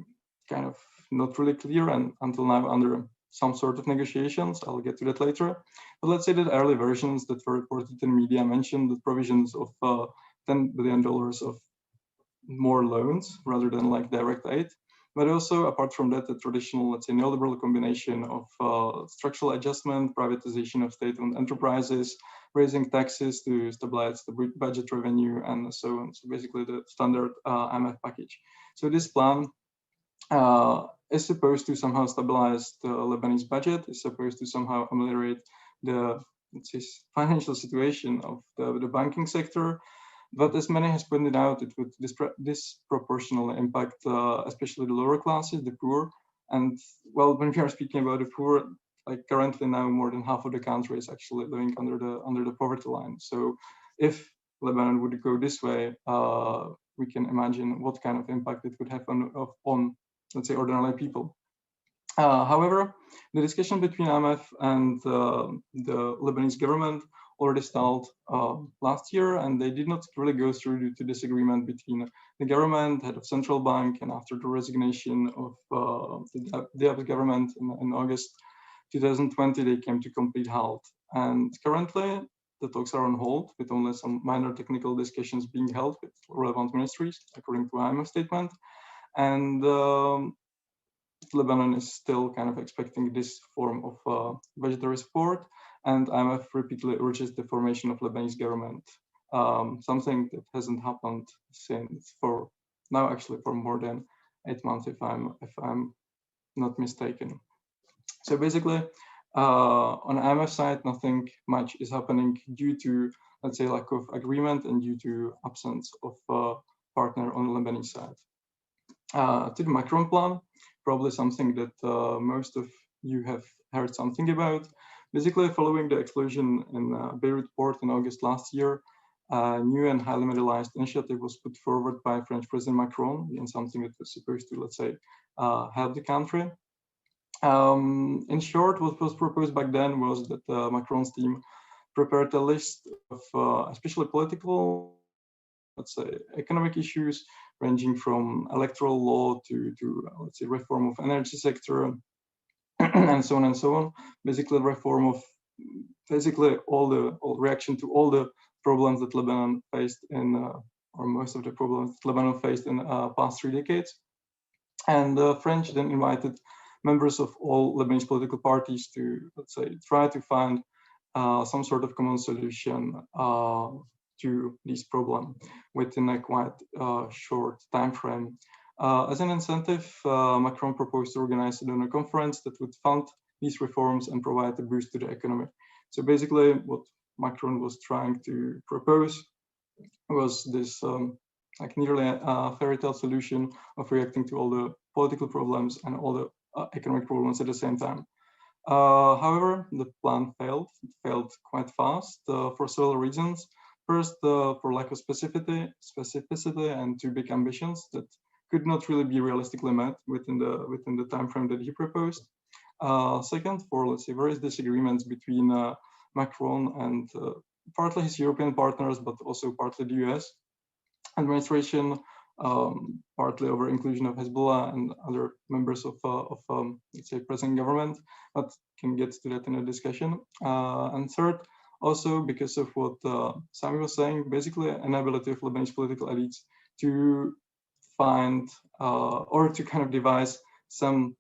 Speaker 4: kind of not really clear and until now under some sort of negotiations. I'll get to that later. But let's say that early versions that were reported in media mentioned the provisions of $10 billion of more loans rather than like direct aid. But also, apart from that, the traditional, let's say, neoliberal combination of structural adjustment, privatization of state-owned enterprises, raising taxes to stabilize the budget revenue, and so on. So basically, the standard IMF package. So this plan is supposed to somehow stabilize the Lebanese budget, is supposed to somehow ameliorate the, let's say, financial situation of the banking sector. But as many has pointed out, it would disproportionately impact especially the lower classes, the poor. And well, when we are speaking about the poor, like currently now more than half of the country is actually living under the poverty line. So if Lebanon would go this way, we can imagine what kind of impact it would have on let's say, ordinary people. However, the discussion between IMF and the Lebanese government already stalled last year, and they did not really go through due to disagreement between the government, head of central bank, and after the resignation of the Abbas government in August 2020, they came to complete halt. And currently, the talks are on hold, with only some minor technical discussions being held with relevant ministries, according to IMF statement. And Lebanon is still kind of expecting this form of budgetary support, and IMF repeatedly urges the formation of Lebanese government, something that hasn't happened since for more than 8 months, if I'm not mistaken. So basically, on IMF side, nothing much is happening due to, let's say, lack of agreement and due to absence of partner on the Lebanese side. To the Macron plan, probably something that most of you have heard something about. Basically, following the explosion in Beirut port in August last year, a new and highly medialized initiative was put forward by French President Macron in something that was supposed to, let's say, help the country. In short, what was proposed back then was that Macron's team prepared a list of especially political, let's say, economic issues ranging from electoral law to let's say, reform of energy sector and so on and so on. Basically, reform of basically all reaction to all the problems that Lebanon faced in, or most of the problems that Lebanon faced in past 3 decades. And the French then invited members of all Lebanese political parties to, let's say, try to find some sort of common solution to this problem within a quite short time frame. As an incentive, Macron proposed to organize a donor conference that would fund these reforms and provide a boost to the economy. So basically, what Macron was trying to propose was this like nearly a fairy tale solution of reacting to all the political problems and all the economic problems at the same time. However, the plan failed. It failed quite fast for several reasons. First, for lack of specificity and too big ambitions that could not really be realistically met within the time frame that he proposed. Second, for, let's say, various disagreements between Macron and partly his European partners, but also partly the US administration, partly over inclusion of Hezbollah and other members of let's say, present government, but can get to that in a discussion. And third, also because of what Sami was saying, basically inability of Lebanese political elites to find or to kind of devise some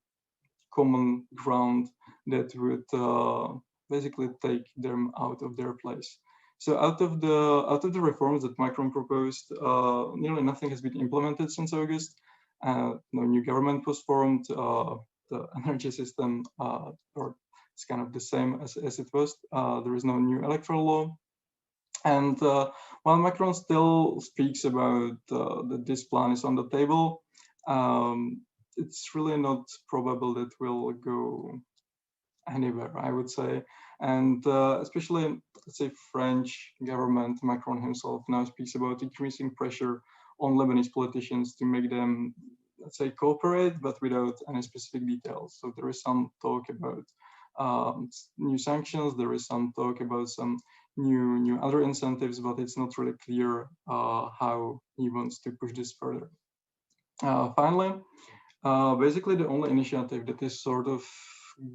Speaker 4: common ground that would basically take them out of their place. So out of the reforms that Macron proposed, nearly nothing has been implemented since August. No new government was formed. The energy system, or it's kind of the same as it was. There is no new electoral law. And while Macron still speaks about that this plan is on the table, it's really not probable that we'll go anywhere, I would say. And especially, let's say, French government, Macron himself now speaks about increasing pressure on Lebanese politicians to make them, let's say, cooperate, but without any specific details. So there is some talk about new sanctions. There is some talk about some new other incentives, but it's not really clear how he wants to push this further. Finally, basically the only initiative that is sort of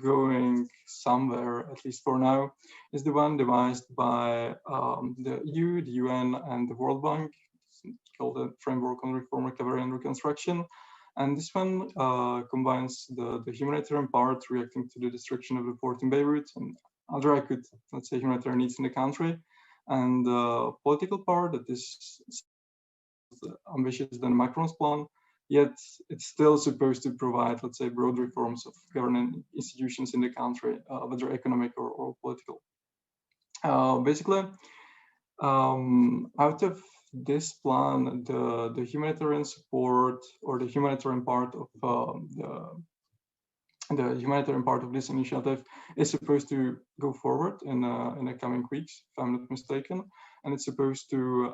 Speaker 4: going somewhere, at least for now, is the one devised by the EU, the UN, and the World Bank, called the Framework on Reform, Recovery, and Reconstruction. And this one combines the humanitarian part reacting to the destruction of the port in Beirut and other acute, let's say, humanitarian needs in the country, and the political part that is ambitious than Macron's plan, yet it's still supposed to provide, let's say, broad reforms of governing institutions in the country, whether economic or political. Basically, out of this plan, the humanitarian support or the humanitarian part of the humanitarian part of this initiative is supposed to go forward in the coming weeks, if I'm not mistaken, and it's supposed to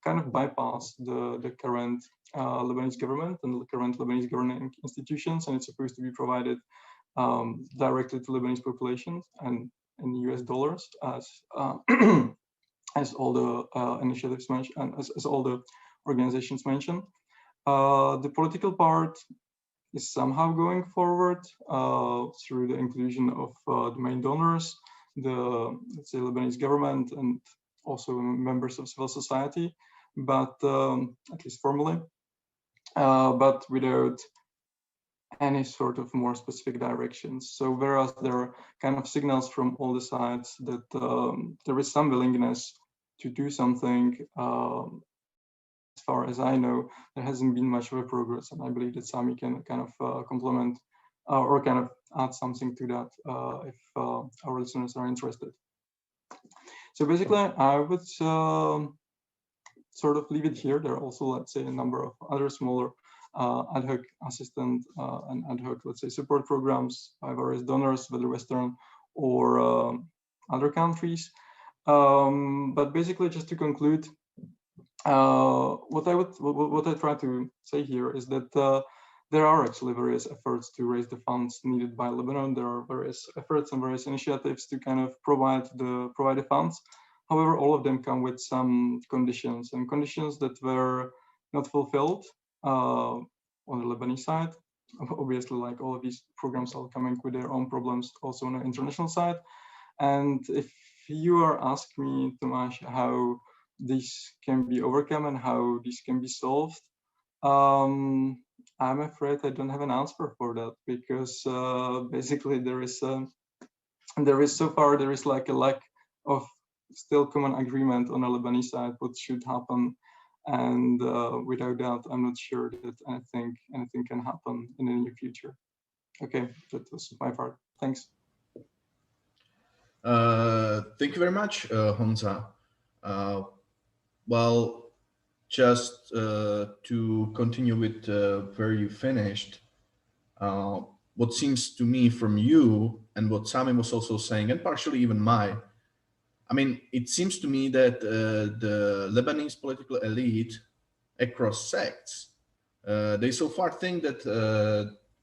Speaker 4: kind of bypass the current Lebanese government and the current Lebanese governing institutions, and it's supposed to be provided directly to Lebanese populations and in US dollars, as as all the initiatives mentioned, as all the organizations mentioned. The political part is somehow going forward through the inclusion of the main donors, the, let's say, Lebanese government, and also members of civil society, but at least formally, but without any sort of more specific directions. So whereas there are kind of signals from all the sides that there is some willingness to do something, far as I know, there hasn't been much of a progress, and I believe that Sami can kind of complement or kind of add something to that if our listeners are interested. So basically, I would sort of leave it here. There are also, let's say, a number of other smaller ad hoc assistant and ad hoc, let's say, support programs by various donors, whether Western or other countries. But basically, just to conclude, what I try to say here is that there are actually various efforts to raise the funds needed by Lebanon. There are various efforts and various initiatives to kind of provide the funds. However, all of them come with some conditions, and conditions that were not fulfilled on the Lebanese side. Obviously, like all of these programs are coming with their own problems also on the international side. And if you are asking me, Tomáš, how this can be overcome and how this can be solved, I'm afraid I don't have an answer for that, because basically there is so far like a lack of still common agreement on the Lebanese side what should happen, and without that, I'm not sure that anything can happen in the near future. Okay, that was my part. Thanks.
Speaker 1: Thank you very much, Honza. Well, just to continue with where you finished, what seems to me from you and what Sami was also saying, and partially even I mean, it seems to me that the Lebanese political elite across sects, they so far think that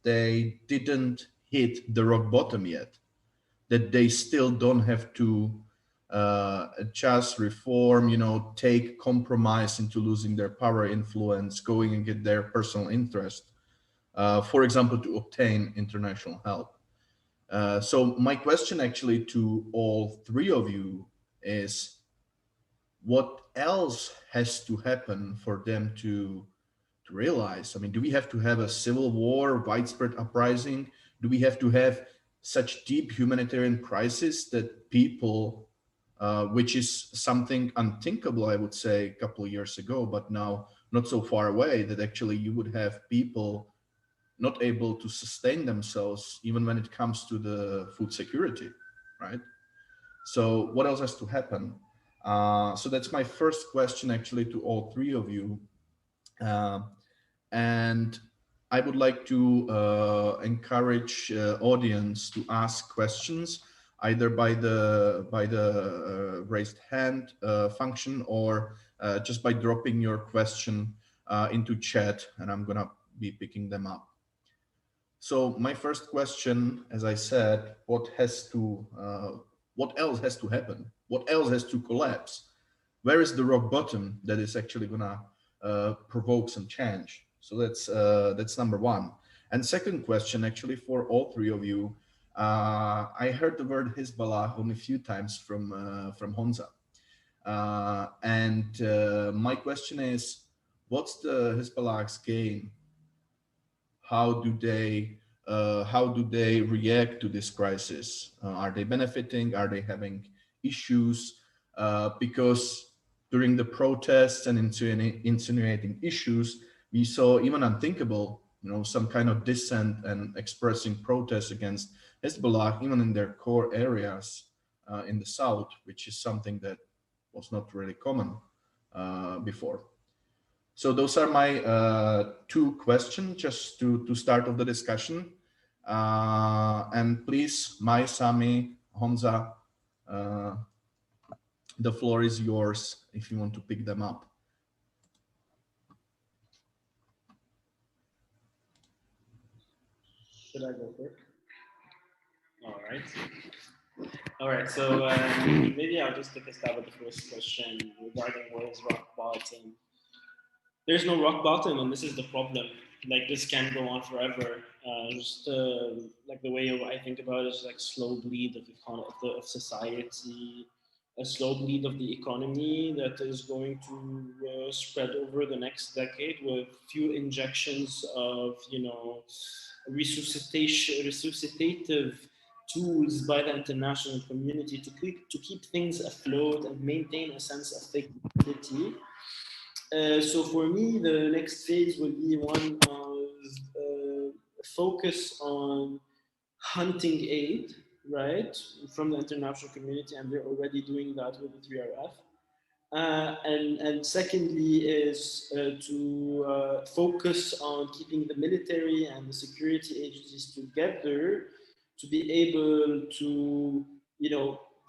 Speaker 1: they didn't hit the rock bottom yet, that they still don't have to adjust, reform, take compromise into losing their power, influence, going and get their personal interest, for example, to obtain international help. So my question actually to all three of you is, what else has to happen for them to realize? I mean, do we have to have a civil war, widespread uprising? Do we have to have such deep humanitarian crisis that people, which is something unthinkable, I would say, a couple of years ago, but now not so far away, that actually you would have people not able to sustain themselves, even when it comes to the food security, right? So what else has to happen? So that's my first question actually to all three of you. And I would like to encourage audience to ask questions either by the raised hand function, or just by dropping your question into chat, and I'm gonna be picking them up. So my first question, as I said, what else has to happen? What else has to collapse? Where is the rock bottom that is actually gonna provoke some change? So that's number one. And second question, actually, for all three of you, I heard the word Hezbollah only a few times from Honza, and my question is, what's the Hezbollah's game? How do they react to this crisis? Are they benefiting? Are they having issues? Because during the protests and insinuating issues, we saw even unthinkable, some kind of dissent and expressing protest against Hezbollah, even in their core areas in the south, which is something that was not really common before. So those are my two questions just to start off the discussion. And please, Mai, Sami, Honza, the floor is yours if you want to pick them up.
Speaker 3: Should I go first? All right. So maybe I'll just take a stab at the first question regarding where is rock bottom. There's no rock bottom, and this is the problem. Like, this can't go on forever. Like the way I think about it is like slow bleed of society, a slow bleed of the economy that is going to spread over the next decade with few injections of, resuscitative tools by the international community to keep things afloat and maintain a sense of dignity. So for me, the next phase will be one of focus on hunting aid, right, from the international community, and they're already doing that with the 3RF. And secondly is to focus on keeping the military and the security agencies together to be able to,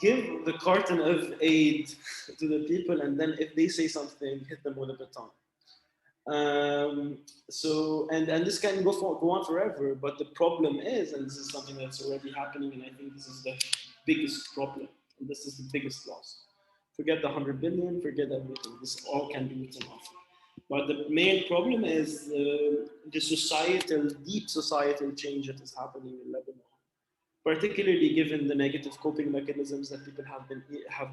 Speaker 3: give the carton of aid to the people, and then if they say something, hit them with a baton. And this can go on forever, but the problem is, and this is something that's already happening, and I think this is the biggest problem, and this is the biggest loss. Forget the 100 billion, forget everything. This all can be written off. But the main problem is the deep societal change that is happening in Lebanon, particularly given the negative coping mechanisms that people have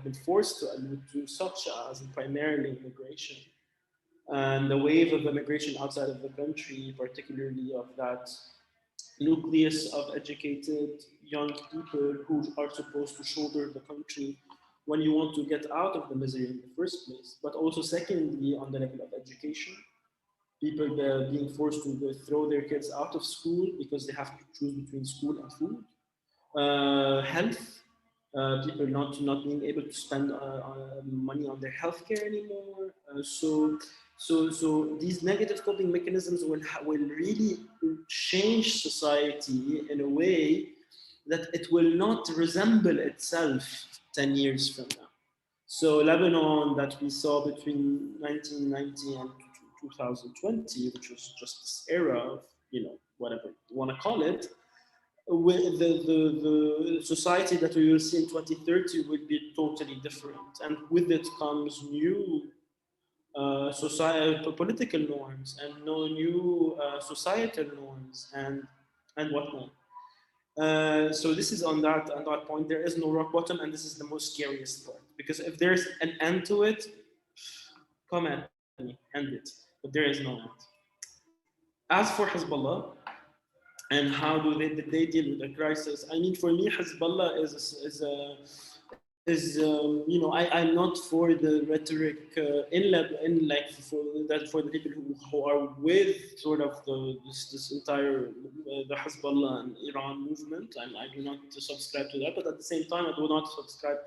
Speaker 3: been forced to allude to, such as primarily immigration. And the wave of immigration outside of the country, particularly of that nucleus of educated young people who are supposed to shoulder the country when you want to get out of the misery in the first place. But also secondly, on the level of education, people being forced to throw their kids out of school because they have to choose between school and food. Health, people not being able to spend money on their healthcare anymore. So these negative coping mechanisms will really change society in a way that it will not resemble itself 10 years from now. So Lebanon that we saw between 1990 and 2020, which was just this era of, whatever you want to call it, with the society that we will see in 2030 will be totally different. And with it comes new political norms and no new societal norms and whatnot. So this is on that point. There is no rock bottom, and this is the most scariest part, because if there's an end to it, come at me, end it. But there is no end. As for Hezbollah, and how did they deal with the crisis? I mean, for me, Hezbollah I'm not for the rhetoric for the people who are with sort of this entire the Hezbollah and Iran movement. I do not subscribe to that, but at the same time, I do not subscribe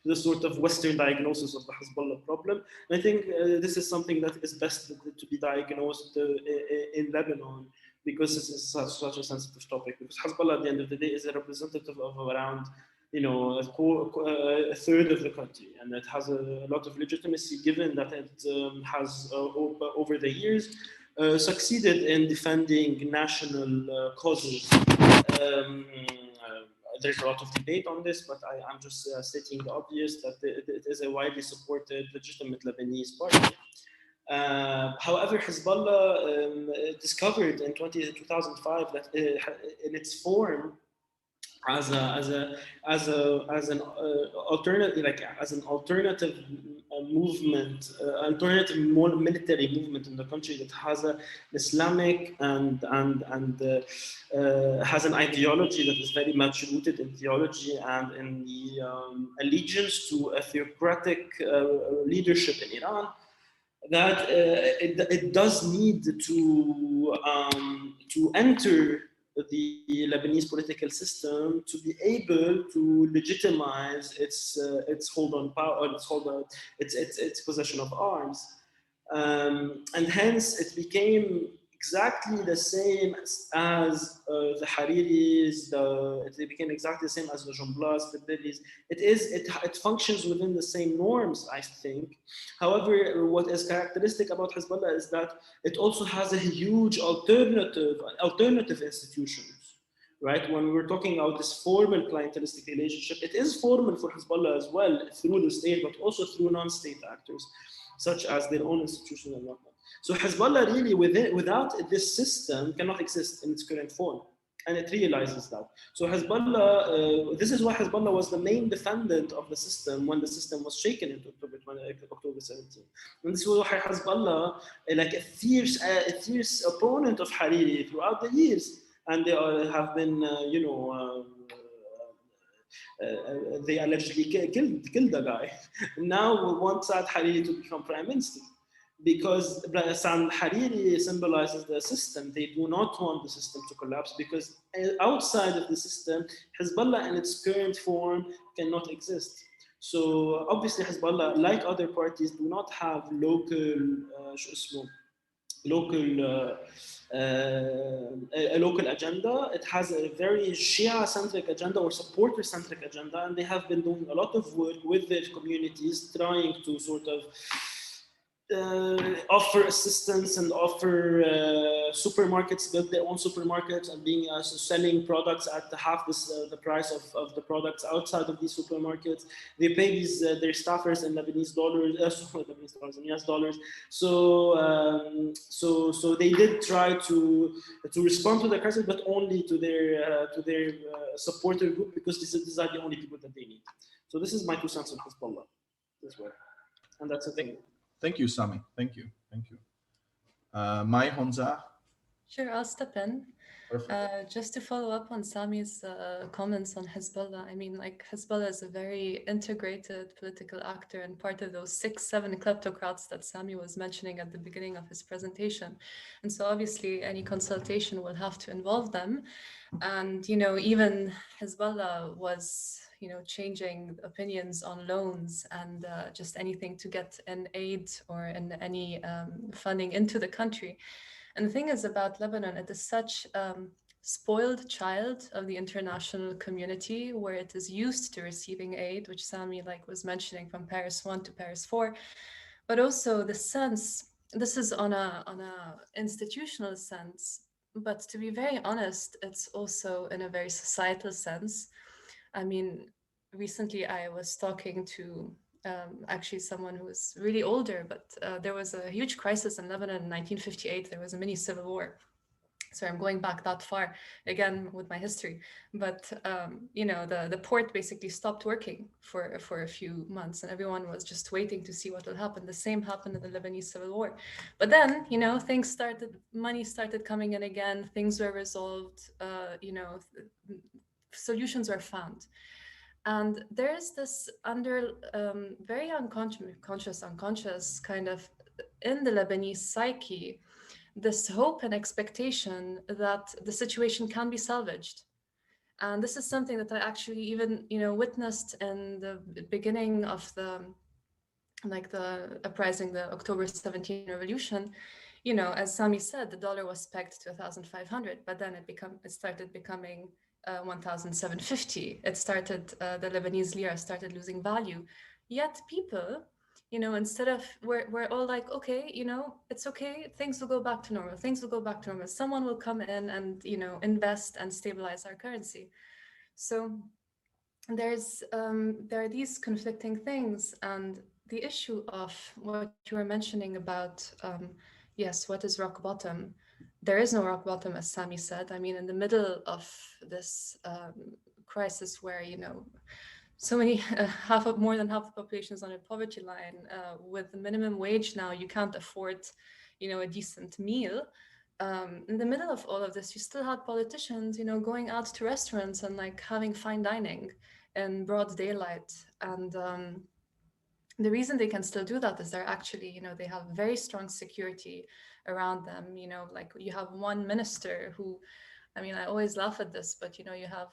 Speaker 3: to the sort of Western diagnosis of the Hezbollah problem. And I think this is something that is best to be diagnosed in Lebanon, because this is such a sensitive topic. Because Hezbollah, at the end of the day, is a representative of around, a third of the country, and it has a lot of legitimacy, given that it has over the years succeeded in defending national causes. There's a lot of debate on this, but I'm just stating the obvious, that it is a widely supported, legitimate Lebanese party. However, Hezbollah discovered in 2005 that in its form as an alternative movement, alternative military movement in the country that has an Islamic and has an ideology that is very much rooted in theology and in the allegiance to a theocratic leadership in Iran, that it does need to enter the Lebanese political system to be able to legitimize its hold on power, its possession of arms, and hence it became exactly the same as the Hariris. It became exactly the same as the Jumblas, the Bidis. It functions within the same norms, I think. However, what is characteristic about Hezbollah is that it also has a huge alternative institutions, right? When we're talking about this formal clientelistic relationship, it is formal for Hezbollah as well, through the state, but also through non-state actors, such as their own institutions and whatnot. So Hezbollah really, without this system, cannot exist in its current form. And it realizes that. So Hezbollah, this is why Hezbollah was the main defendant of the system when the system was shaken in October 17. And this was why Hezbollah, like a fierce opponent of Hariri throughout the years, and they have been, they allegedly killed the guy. Now we want Saad Hariri to become prime minister. because Sam Hariri symbolizes the system. They do not want the system to collapse because outside of the system, Hezbollah in its current form cannot exist. So obviously Hezbollah, like other parties, do not have local a local agenda. It has a very Shia-centric agenda or supporter-centric agenda, and they have been doing a lot of work with their communities, trying to sort of offer assistance and offer supermarkets, build their own supermarkets, and being selling products at half the price of the products outside of these supermarkets. They pay their staffers in Lebanese dollars, Lebanese dollars and US dollars. So they did try to respond to the crisis, but only to their supporter group, because these are the only people that they need. So this is my 2 cents on Hezbollah as well, and that's a thing.
Speaker 1: Thank you, Sami. Thank you. Mai Honza.
Speaker 2: Sure, I'll step in.
Speaker 1: Perfect.
Speaker 2: Just to follow up on Sami's comments on Hezbollah, I mean, like, Hezbollah is a very integrated political actor and part of those 6-7 kleptocrats that Sami was mentioning at the beginning of his presentation. And so obviously any consultation will have to involve them. And, you know, even Hezbollah was, you know, changing opinions on loans and just anything to get an aid or any funding into the country. And the thing is about Lebanon, it is such spoiled child of the international community, where it is used to receiving aid, which Sami was mentioning, from Paris 1 to Paris 4, but also the sense, this is on a institutional sense, but to be very honest, it's also in a very societal sense. I mean, recently I was talking to actually someone who was really older, but there was a huge crisis in Lebanon in 1958. There was a mini civil war. So I'm going back that far again with my history, but you know, the port basically stopped working for a few months, and everyone was just waiting to see what will happen. The same happened in the Lebanese civil war, but then, you know, money started coming in again, things were resolved, you know, solutions were found. And there's this very unconscious kind of in the Lebanese psyche, this hope and expectation that the situation can be salvaged. And this is something that I actually even, you know, witnessed in the beginning of the uprising, the October 17 revolution. You know, as Sami said, the dollar was pegged to 1,500, but then it started becoming 1,750. It started, the Lebanese lira started losing value. Yet people, you know, instead of, we're all like, okay, you know, it's okay, things will go back to normal, someone will come in and, you know, invest and stabilize our currency. So there are these conflicting things, and the issue of what you were mentioning about, yes, what is rock bottom? There is no rock bottom, as Sami said. I mean, in the middle of this crisis where, you know, so many, more than half the population is on a poverty line, with the minimum wage now, you can't afford, you know, a decent meal. In the middle of all of this, you still had politicians, you know, going out to restaurants and having fine dining in broad daylight. And the reason they can still do that is they're actually, you know, they have very strong security around them. You know, you have one minister who, I mean, I always laugh at this, but, you know, you have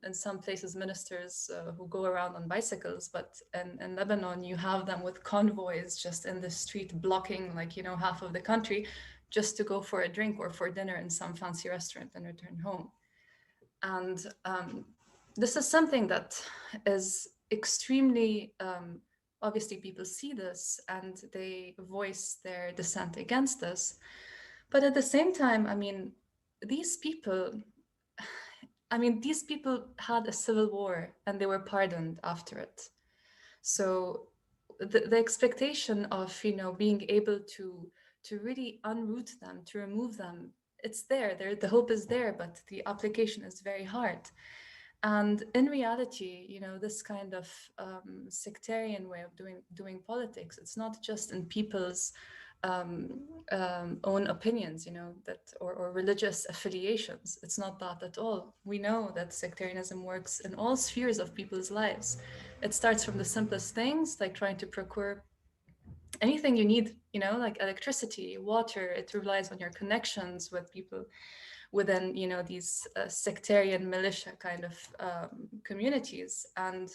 Speaker 2: in some places ministers who go around on bicycles, but in Lebanon, you have them with convoys just in the street blocking, you know, half of the country, just to go for a drink or for dinner in some fancy restaurant and return home. And this is something that is extremely, obviously people see this and they voice their dissent against this. But at the same time, I mean, these people had a civil war and they were pardoned after it. So the expectation of, you know, being able to really unroot them, to remove them, it's there. The hope is there, but the application is very hard. And in reality, you know, this kind of sectarian way of doing politics, it's not just in people's own opinions, you know, that or religious affiliations. It's not that at all. We know that sectarianism works in all spheres of people's lives. It starts from the simplest things, like trying to procure anything you need, you know, like electricity, water, it relies on your connections with people within, you know, these sectarian militia kind of communities. And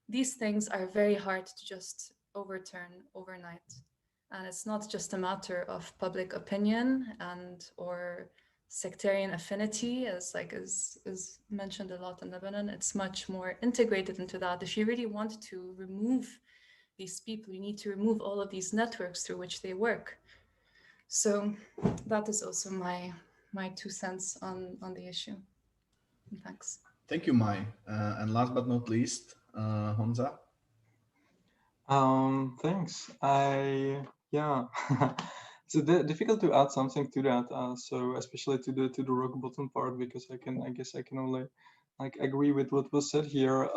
Speaker 2: these things are very hard to just overturn overnight. And it's not just a matter of public opinion and or sectarian affinity, as like is mentioned a lot in Lebanon. It's much more integrated into that. If you really want to remove these people, you need to remove all of these networks through which they work. So that is also my 2 cents on the issue. Thanks.
Speaker 1: Thank you, Mai. And last but not least, Hamza.
Speaker 4: Thanks. Yeah, it's difficult to add something to that. So especially to the rock bottom part, because I guess I can only like agree with what was said here.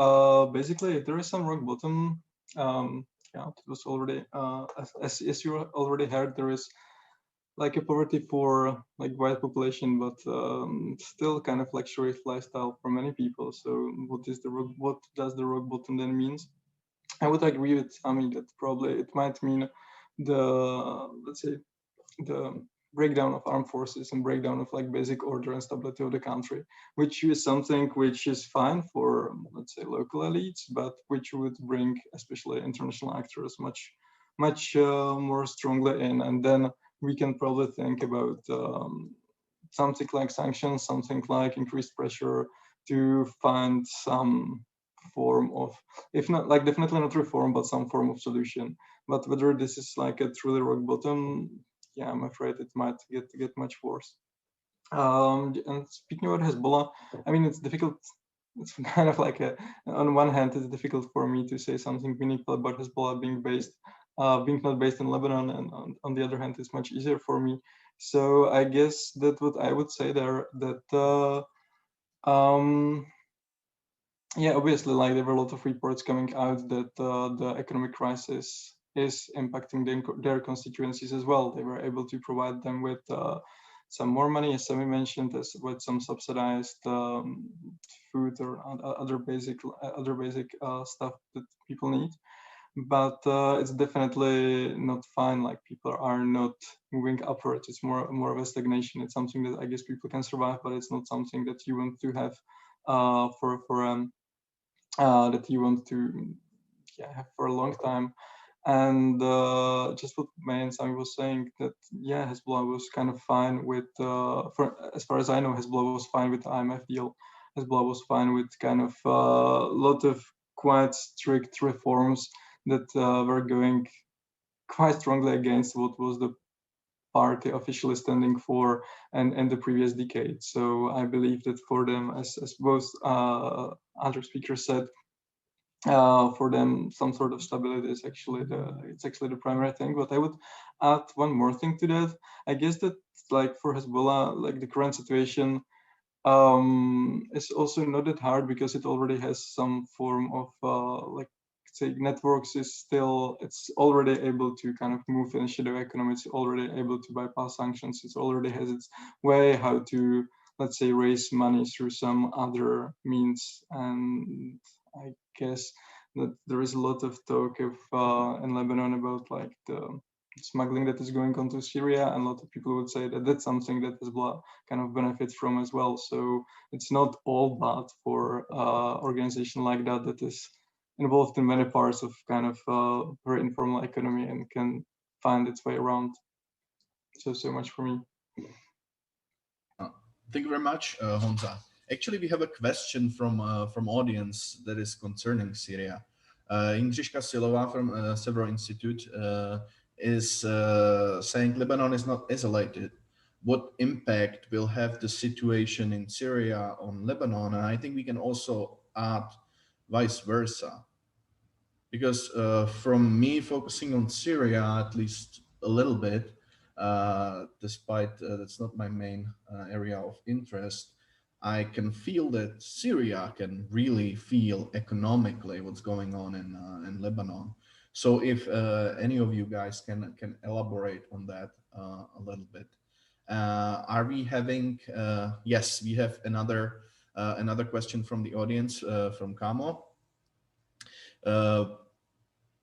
Speaker 4: Basically, there is some rock bottom. Yeah, it was already as you already heard, there is like a poverty for like white population, but still kind of luxury lifestyle for many people. So what does the rock bottom then means? I would agree with Ami that probably it might mean the, let's say, the breakdown of armed forces and breakdown of like basic order and stability of the country, which is something which is fine for, let's say, local elites, but which would bring especially international actors much more strongly in. And then we can probably think about something like sanctions, something like increased pressure to find some form of, if not like definitely not reform, but some form of solution. But whether this is like a truly rock bottom, yeah, I'm afraid it might get much worse. And speaking about Hezbollah, I mean, it's difficult. It's kind of like on one hand, it's difficult for me to say something meaningful about Hezbollah being not based in Lebanon, and on the other hand, it's much easier for me. So I guess that what I would say there, that yeah, obviously, like there were a lot of reports coming out that the economic crisis is impacting their constituencies as well. They were able to provide them with some more money, as Sami mentioned, with some subsidized food or other basic stuff that people need. But it's definitely not fine. Like people are not moving upwards. It's more of a stagnation. It's something that I guess people can survive, but it's not something that you want to have that you want to have for a long time. And just what May and Sami was saying, that yeah, Hezbollah was kind of fine with, as far as I know, Hezbollah was fine with the IMF deal. Hezbollah was fine with kind of a lot of quite strict reforms that were going quite strongly against what was the party officially standing for and the previous decade. So I believe that for them, as both other speakers said, for them some sort of stability is actually the primary thing. But I would add one more thing to that. I guess that like for Hezbollah, like the current situation is also not that hard because it already has some form of like say networks. It's already able to kind of move in shadow economy. It's already able to bypass sanctions. It already has its way how to, let's say, raise money through some other means. And I guess that there is a lot of talk of in Lebanon about like the smuggling that is going on to Syria, and a lot of people would say that that's something that Hezbollah kind of benefits from as well. So it's not all bad for organization like that is involved in many parts of kind of very informal economy and can find its way around. So much for me.
Speaker 1: Thank you very much, Hamza. Actually, we have a question from audience that is concerning Syria. Jindřiška Silová from Severo Institute is saying Lebanon is not isolated. What impact will have the situation in Syria on Lebanon? And I think we can also add vice versa. Because from me focusing on Syria, at least a little bit, despite that's not my main area of interest, I can feel that Syria can really feel economically what's going on in Lebanon. So if any of you guys can elaborate on that a little bit. Are we having? Yes, we have another question from the audience from Kamo.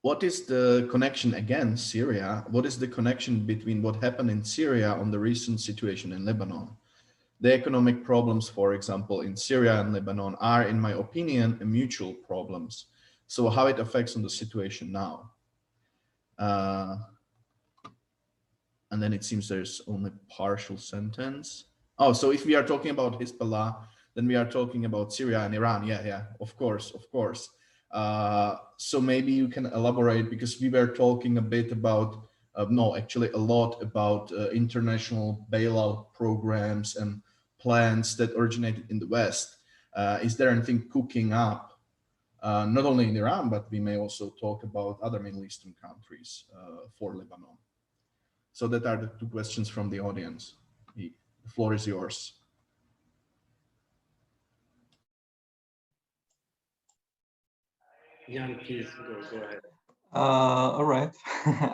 Speaker 1: what is the connection, again, Syria? What is the connection between what happened in Syria on the recent situation in Lebanon? The economic problems, for example, in Syria and Lebanon are, in my opinion, mutual problems. So how it affects on the situation now? And then it seems there's only partial sentence. Oh, so if we are talking about Hezbollah, then we are talking about Syria and Iran. Yeah, of course. So maybe you can elaborate, because we were talking a bit about, no, actually a lot about international bailout programs and plans that originated in the West. Is there anything cooking up, not only in Iran, but we may also talk about other Middle Eastern countries for Lebanon? So that are the two questions from the audience. The floor is yours.
Speaker 3: Jan, please go ahead.
Speaker 4: All right,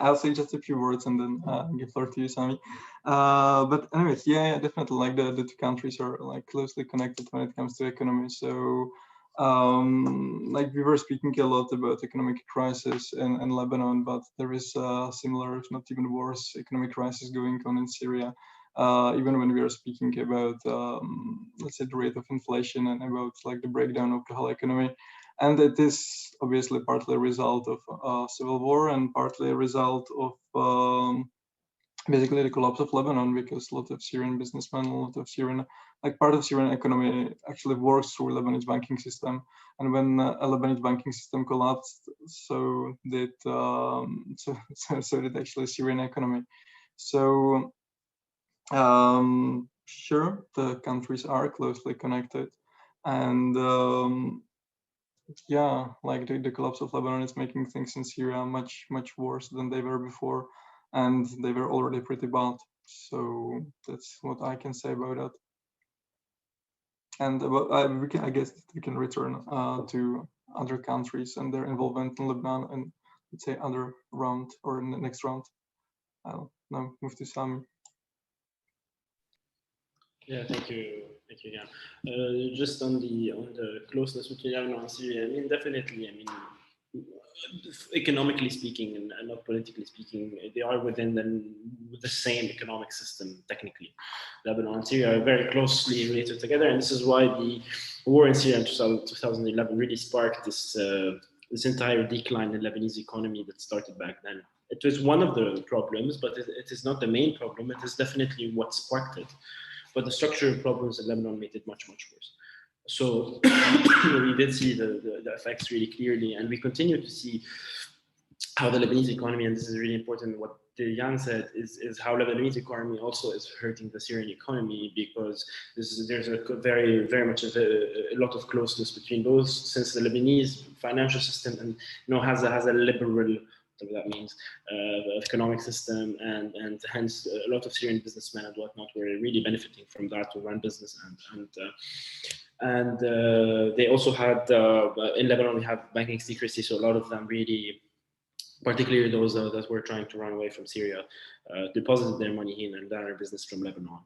Speaker 4: I'll say just a few words and then give floor to you, Sami. But anyways, yeah, definitely, like the two countries are like closely connected when it comes to economy. So like we were speaking a lot about economic crisis in Lebanon, but there is a similar, if not even worse, economic crisis going on in Syria. Even when we are speaking about, let's say, the rate of inflation and about like the breakdown of the whole economy. And it is obviously partly a result of civil war and partly a result of basically the collapse of Lebanon, because a lot of Syrian businessmen, a lot of Syrian, like part of Syrian economy actually works through Lebanese banking system. And when a Lebanese banking system collapsed, so did so did actually Syrian economy. So sure, the countries are closely connected, and yeah, like the collapse of Lebanon is making things in Syria much worse than they were before, and they were already pretty bad. So that's what I can say about that. And I guess we can return to other countries and their involvement in Lebanon, and let's say other round or in the next round. I'll now move to Sami.
Speaker 3: Yeah, thank you, Jan. Just on the closeness between Lebanon and Syria, I mean, definitely, I mean, economically speaking and not politically speaking, they are within the same economic system technically. Lebanon and Syria are very closely related together, and this is why the war in Syria in 2011 really sparked this entire decline in Lebanese economy that started back then. It was one of the problems, but it is not the main problem. It is definitely what sparked it. But the structural problems in Lebanon made it much worse. So we did see the effects really clearly, and we continue to see how the Lebanese economy, and this is really important, what Jan said, is how Lebanese economy also is hurting the Syrian economy, because there's a very much a lot of closeness between those, since the Lebanese financial system and has a liberal, whatever that means, economic system, and hence a lot of Syrian businessmen and whatnot were really benefiting from that to run business, and they also had in Lebanon we have banking secrecy, so a lot of them really, particularly those that were trying to run away from Syria, deposited their money here and done their business from Lebanon.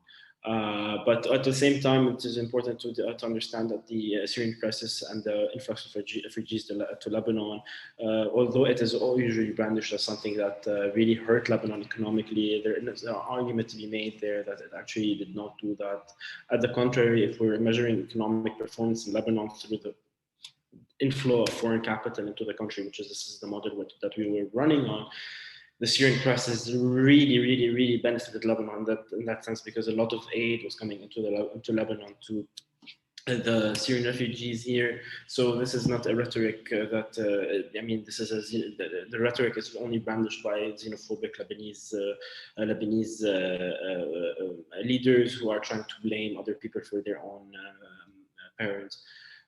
Speaker 3: But at the same time, it is important to understand that the Syrian crisis and the influx of refugees to Lebanon, although it is all usually brandished as something that really hurt Lebanon economically, there is an argument to be made there that it actually did not do that. At the contrary, if we're measuring economic performance in Lebanon through the inflow of foreign capital into the country, which is this is the model that we were running on, the Syrian crisis really benefited Lebanon in that sense, because a lot of aid was coming into Lebanon to the Syrian refugees here. So this is not a rhetoric I mean, this is the rhetoric is only brandished by xenophobic Lebanese leaders who are trying to blame other people for their own parents.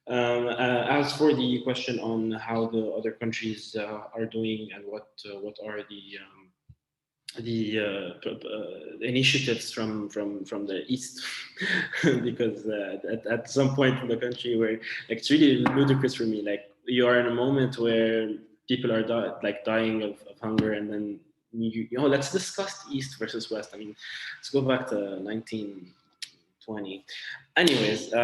Speaker 3: As for the question on how the other countries are doing and what are the initiatives from the east, because at some point in the country where, like, it's really ludicrous for me, like, you are in a moment where people are dying of hunger, and then let's discuss east versus west. I mean, let's go back to 2020. Anyways, the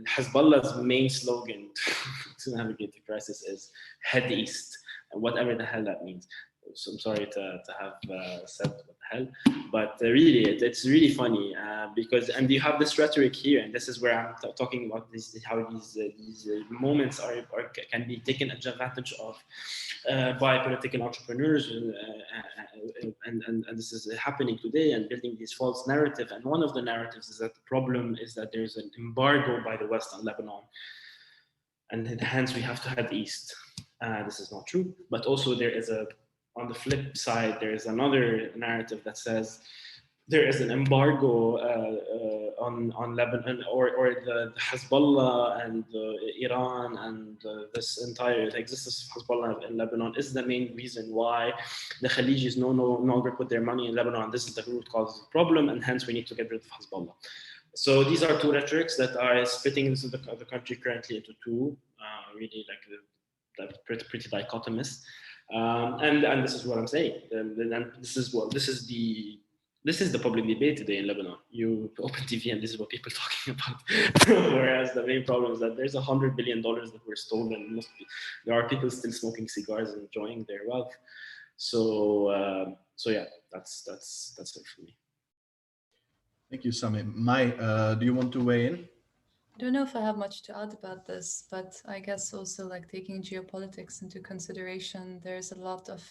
Speaker 3: Hezbollah's main slogan to navigate the crisis is "Head East," and whatever the hell that means. So I'm sorry to have said what the hell, but really, it's really funny because, and you have this rhetoric here, and this is where I'm talking about this, how these moments can be taken advantage of by political entrepreneurs, and this is happening today, and building this false narrative. And one of the narratives is that the problem is that there's an embargo by the West on Lebanon, and hence we have to head east. This is not true, but also there is on the flip side, there is another narrative that says there is an embargo on Lebanon, or the Hezbollah and Iran and this entire existence of Hezbollah in Lebanon is the main reason why the Khalijis no longer put their money in Lebanon. This is the root cause of the problem, and hence we need to get rid of Hezbollah. So these are two rhetorics that are splitting the country currently into two, really like pretty dichotomous. And this is what I'm saying. And this is the public debate today in Lebanon. You open TV and this is what people are talking about. Whereas the main problem is that there's $100 billion that were stolen. There are people still smoking cigars and enjoying their wealth. So yeah, that's it for me.
Speaker 1: Thank you, Sami. Mai, do you want to weigh in?
Speaker 2: I don't know if I have much to add about this, but I guess also like taking geopolitics into consideration, there's a lot of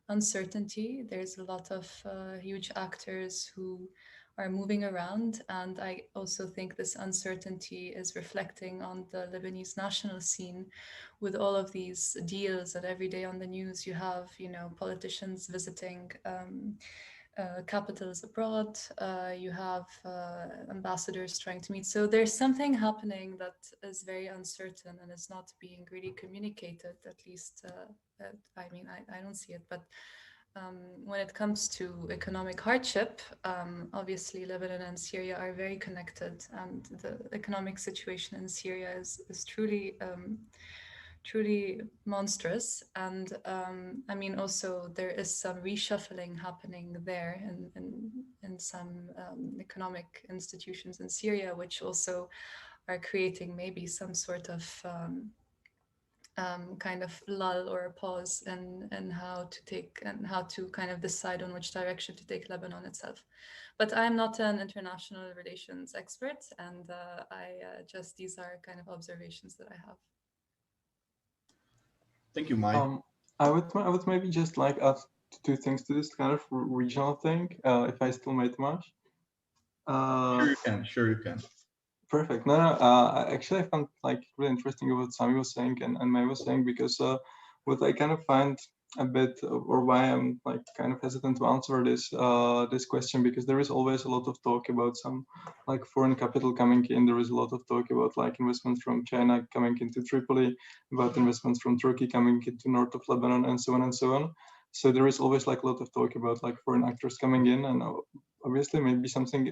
Speaker 2: uncertainty. There's a lot of huge actors who are moving around. And I also think this uncertainty is reflecting on the Lebanese national scene with all of these deals that every day on the news you have, politicians visiting capitals abroad, you have ambassadors trying to meet. So there's something happening that is very uncertain and is not being really communicated, at least, I don't see it. But when it comes to economic hardship, obviously Lebanon and Syria are very connected, and the economic situation in Syria is truly monstrous. And also there is some reshuffling happening there in some economic institutions in Syria, which also are creating maybe some sort of kind of lull or a pause in how to kind of decide on which direction to take Lebanon itself. But I'm not an international relations expert, and these are kind of observations that I have.
Speaker 1: Thank you, Mai.
Speaker 4: I would maybe just like add two things to this kind of regional thing, if I still may, Tomasz.
Speaker 1: Sure you can.
Speaker 4: Perfect. No, actually I found like really interesting what Sami was saying and Mai was saying, because what I kind of find a bit, or why I'm like kind of hesitant to answer this question, because there is always a lot of talk about some like foreign capital coming in. There is a lot of talk about like investments from China coming into Tripoli, about investments from Turkey coming into north of Lebanon, and so on and so on. So there is always like a lot of talk about like foreign actors coming in, and obviously maybe something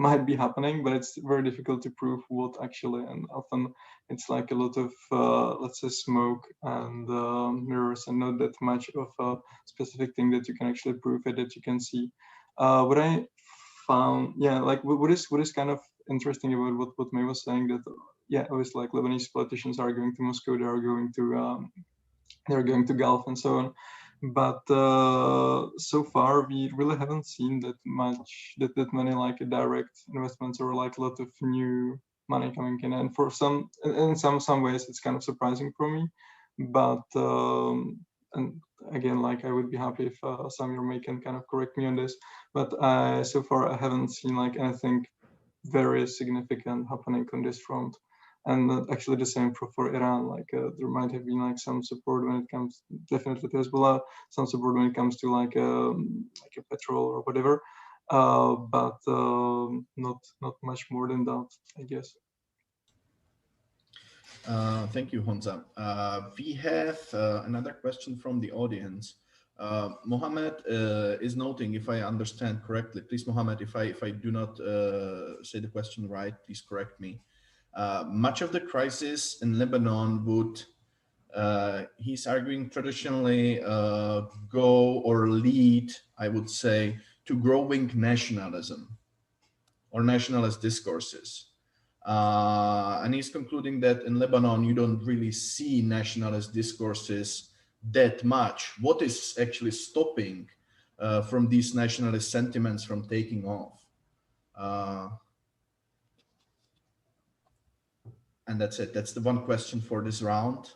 Speaker 4: might be happening, but it's very difficult to prove what actually, and often it's like a lot of let's say smoke and mirrors, and not that much of a specific thing that you can actually prove it, that you can see. What I found, like what is kind of interesting about what May was saying, that obviously like Lebanese politicians are going to Moscow, they are going to Gulf and so on. But so far we really haven't seen that many like direct investments or like a lot of new money coming in, and for some ways it's kind of surprising for me. But and again, like I would be happy if Sami or May can kind of correct me on this, but so far I haven't seen like anything very significant happening on this front. And actually the same for Iran, like there might have been like some support when it comes definitely to Hezbollah, some support when it comes to like a petrol or whatever, but not much more than that, I guess.
Speaker 1: Thank you, Honza. We have another question from the audience. Mohammed is noting, if I understand correctly, please, Mohammed, if I do not say the question right, please correct me. Much of the crisis in Lebanon would He's arguing traditionally go or lead, I would say, to growing nationalism or nationalist discourses. And he's concluding that in Lebanon, you don't really see nationalist discourses that much. What is actually stopping from these nationalist sentiments from taking off? And that's it. That's the one question for this round.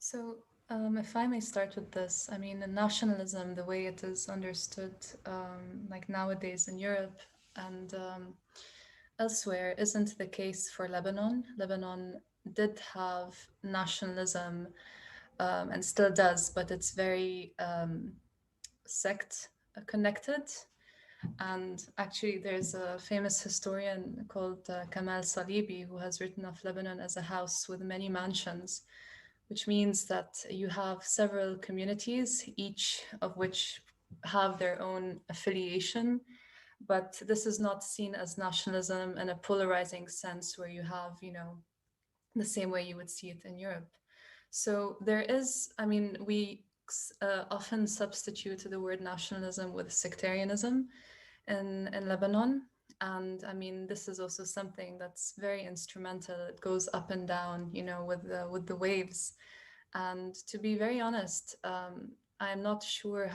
Speaker 2: So, if I may start with this, I mean, nationalism, the way it is understood, like nowadays in Europe and elsewhere, isn't the case for Lebanon. Lebanon did have nationalism and still does, but it's very sect connected. And actually, there's a famous historian called Kamal Salibi who has written of Lebanon as a house with many mansions, which means that you have several communities, each of which have their own affiliation. But this is not seen as nationalism in a polarizing sense where you have, the same way you would see it in Europe. So there is, I mean, we often substitute the word nationalism with sectarianism in Lebanon. And I mean, this is also something that's very instrumental. It goes up and down, with the waves. And to be very honest, I'm not sure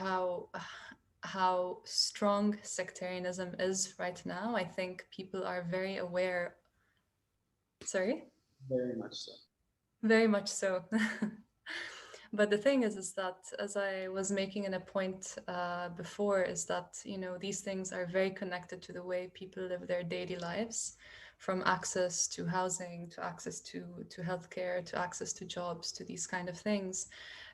Speaker 2: how strong sectarianism is right now. I think people are very aware. Sorry?
Speaker 3: Very much so.
Speaker 2: Very much so. But the thing is that, as I was making in a point before, is that, these things are very connected to the way people live their daily lives, from access to housing, to access to healthcare, to access to jobs, to these kind of things.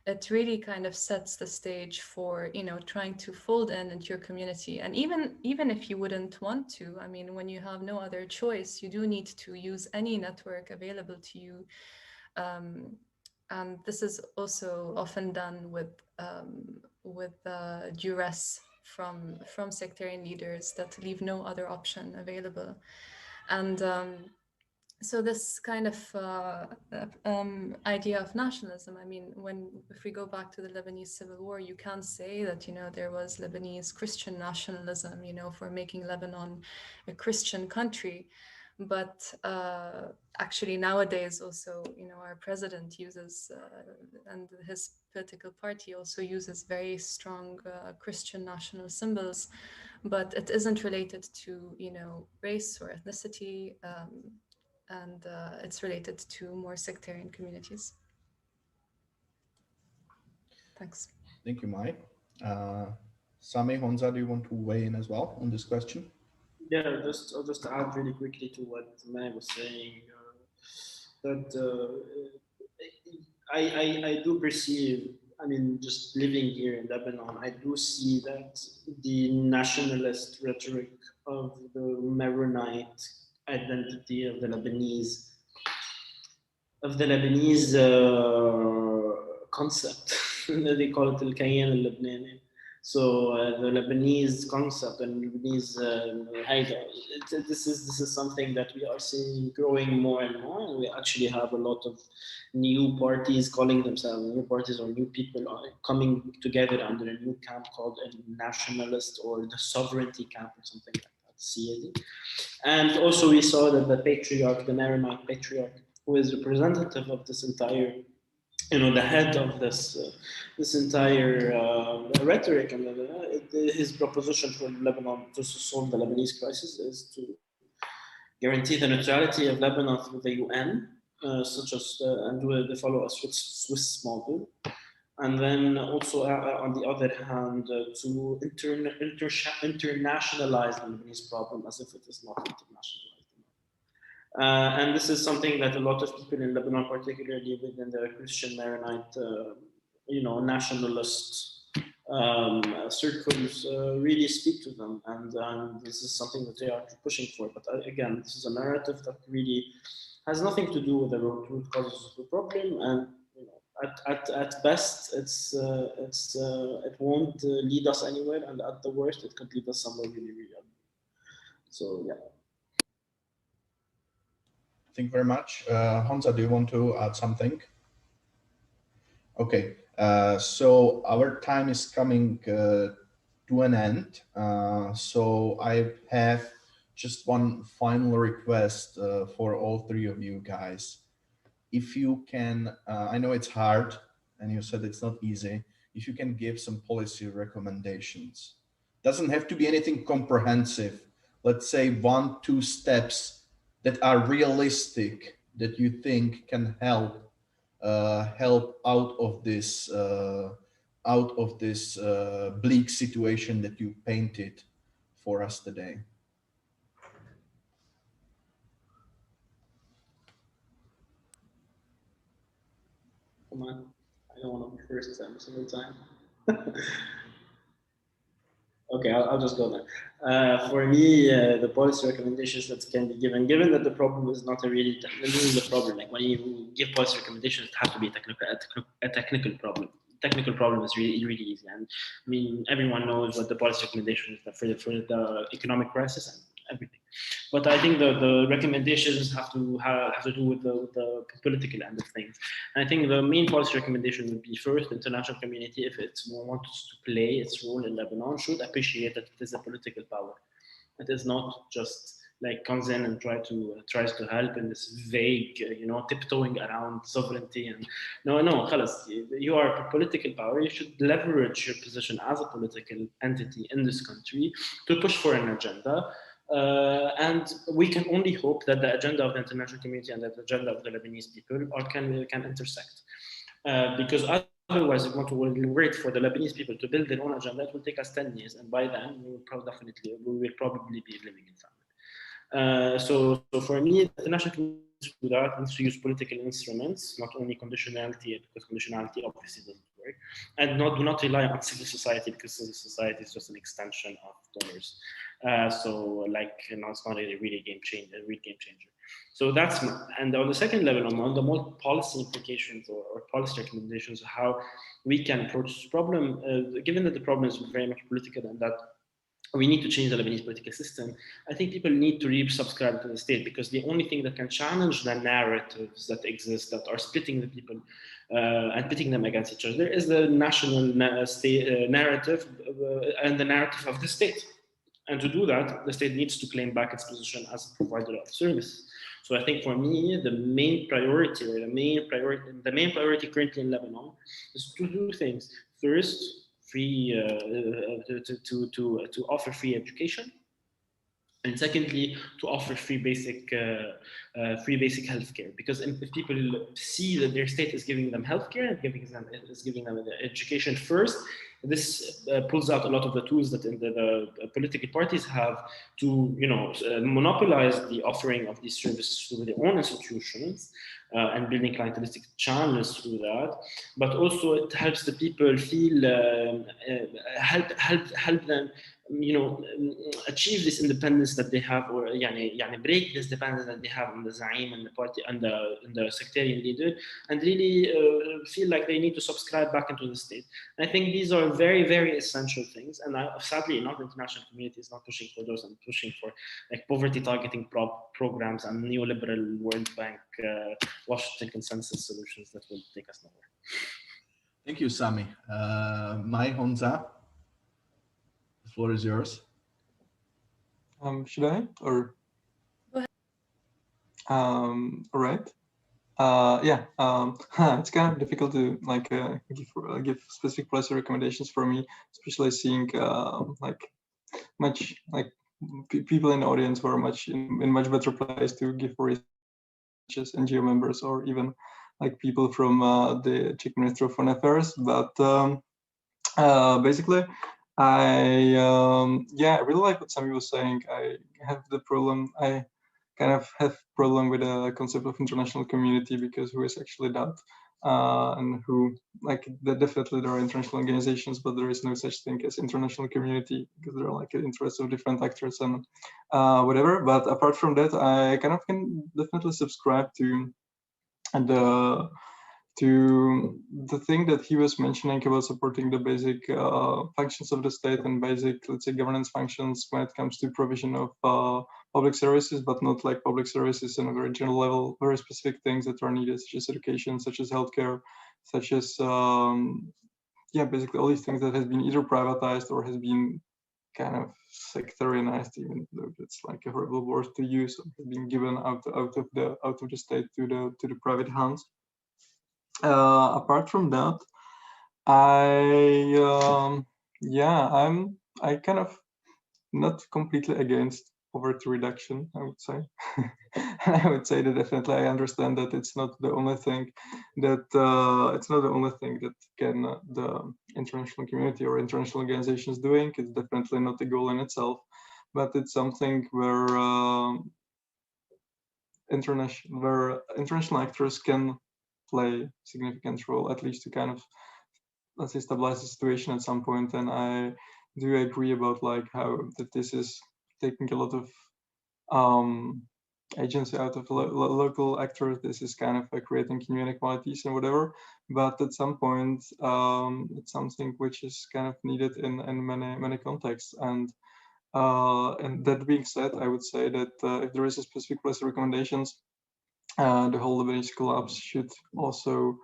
Speaker 2: It really kind of sets the stage for, trying to fold into your community. And even if you wouldn't want to, I mean, when you have no other choice, you do need to use any network available to you. And this is also often done with duress from sectarian leaders that leave no other option available. And so this kind of idea of nationalism, I mean, if we go back to the Lebanese Civil War, you can say that, there was Lebanese Christian nationalism, for making Lebanon a Christian country. But actually nowadays also, our president uses, and his political party also uses very strong Christian national symbols, but it isn't related to, race or ethnicity, and it's related to more sectarian communities. Thanks.
Speaker 1: Thank you, Mai. Sami, Honza, do you want to weigh in as well on this question?
Speaker 3: Yeah, I'll just add really quickly to what Mai was saying, that I do perceive, I mean, just living here in Lebanon, I do see that the nationalist rhetoric of the Maronite identity of the Lebanese concept. They call it al-Kayan al-Lebanese. So the Lebanese concept and Lebanese this is something that we are seeing growing more and more. And we actually have a lot of new parties calling themselves new parties, or new people coming together under a new camp called a nationalist or the sovereignty camp or something like that, CAD. And also we saw that the patriarch, the Maronite patriarch, who is representative of this entire, the head of this entire rhetoric, and his proposition for Lebanon to solve the Lebanese crisis is to guarantee the neutrality of Lebanon through the UN, such as and they follow a Swiss model, and then also on the other hand to internationalize the Lebanese problem as if it is not internationalized. And this is something that a lot of people in Lebanon, particularly within the Christian Maronite, nationalist circles, really speak to them, and this is something that they are pushing for. But again, this is a narrative that really has nothing to do with the root causes of the problem, and at best, it won't lead us anywhere, and at the worst, it could lead us somewhere really, really ugly. So yeah.
Speaker 1: Thank you very much. Honza, do you want to add something? Okay, so our time is coming to an end. So I have just one final request for all three of you guys. If you can, I know it's hard, and you said it's not easy. If you can give some policy recommendations, doesn't have to be anything comprehensive. Let's say 1, 2 steps that are realistic that you think can help out of this bleak situation that you painted for us today.
Speaker 3: Come on, I don't want to be first every single time. Okay, I'll just go then. For me, the policy recommendations that can be given that the problem is not a really this is the problem. Like when you give policy recommendations, it has to be a technical problem. Technical problem is really easy, and I mean everyone knows what the policy recommendation is for the economic crisis and everything. But I think the recommendations have to do with the political end of things. And I think the main policy recommendation would be first, the international community, if it wants to play its role in Lebanon, should appreciate that it is a political power. It is not just like comes in and tries to help in this vague, tiptoeing around sovereignty and no, خلاص, you are a political power. You should leverage your position as a political entity in this country to push for an agenda. And we can only hope that the agenda of the international community and the agenda of the Lebanese people can intersect. Because otherwise, if we want to wait for the Lebanese people to build their own agenda, it will take us 10 years. And by then, we will probably be living in famine. So for me, the international community to that needs to use political instruments, not only conditionality, because conditionality obviously doesn't work, and do not rely on civil society, because civil society is just an extension of donors. So it's not a real game changer. So that's, and on the second level, on the more policy implications or policy recommendations, how we can approach this problem, given that the problem is very much political and that we need to change the Lebanese political system. I think people need to re-subscribe to the state, because the only thing that can challenge the narratives that exist, that are splitting the people and pitting them against each other, is the national narrative and the narrative of the state. And to do that, the state needs to claim back its position as a provider of service. So I think for me, the main priority currently in Lebanon is to do things. First, to offer free education, and secondly, to offer free basic healthcare. Because if people see that their state is giving them healthcare, is giving them the education first, this pulls out a lot of the tools that the political parties have to, monopolize the offering of these services through their own institutions and building clientelistic channels through that. But also, it helps the people feel help them, achieve this independence that they have, or break this dependence that they have on the Zaim and the party and the sectarian leader, and really feel like they need to subscribe back into the state. And I think these are very, very essential things. And sadly, not the international community is not pushing for those, and pushing for poverty targeting programs and neoliberal World Bank, Washington consensus solutions that will take us nowhere.
Speaker 1: Thank you, Sami. Mai Honza, the floor is yours.
Speaker 4: Should I, or?
Speaker 2: Go ahead.
Speaker 4: All right. It's kind of difficult to give specific policy recommendations for me, especially seeing people in the audience who are in much better place to give for such as NGO members, or even people from the Czech Ministry of Foreign Affairs. But basically, I really like what Sami was saying. I kind of have problem with the concept of international community, because who is actually that, and who definitely there are international organizations, but there is no such thing as international community, because there are interests of different actors and whatever. But apart from that, I kind of can definitely subscribe to the thing that he was mentioning about supporting the basic functions of the state and basic, let's say, governance functions when it comes to provision of public services, but not public services on a very general level, very specific things that are needed, such as education, such as healthcare, such as basically all these things that has been either privatized or has been kind of sectarianized, even though it's like a horrible word to use, or has been given out of the state to the private hands. Apart from that, I kind of not completely against poverty reduction, I would say. I would say that definitely I understand that it's not the only thing that can the international community or international organizations doing. It's definitely not a goal in itself, but it's something where international actors can play significant role, at least to kind of, let's say, stabilize the situation at some point. And I do agree about like how that this is taking a lot of agency out of local actors. This is kind of creating new inequalities and whatever. But at some point, it's something which is kind of needed in many contexts. And that being said, I would say that if there is a specific policy recommendations, the whole Lebanese collapse should also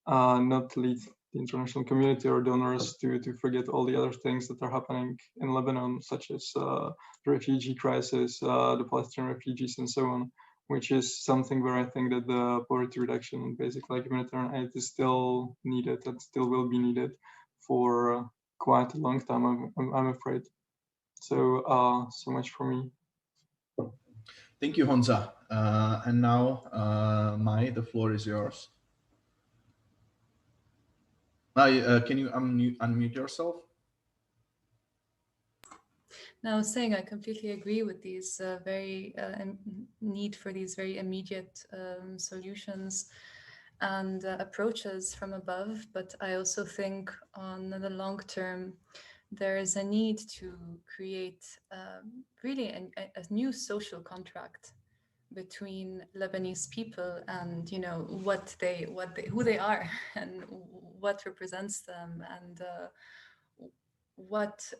Speaker 4: not lead the international community or donors to forget all the other things that are happening in Lebanon, such as the refugee crisis, the Palestinian refugees, and so on, which is something where I think that the poverty reduction and basic like humanitarian aid is still needed and still will be needed for quite a long time, I'm afraid. So, so much for me.
Speaker 1: Thank you, Honza. And now, Mai, the floor is yours. Mai, can you unmute yourself?
Speaker 2: Now, I was saying I completely agree with these very need for these very immediate solutions and approaches from above. But I also think on the long term, there is a need to create really a new social contract between Lebanese people and who they are and what represents them and what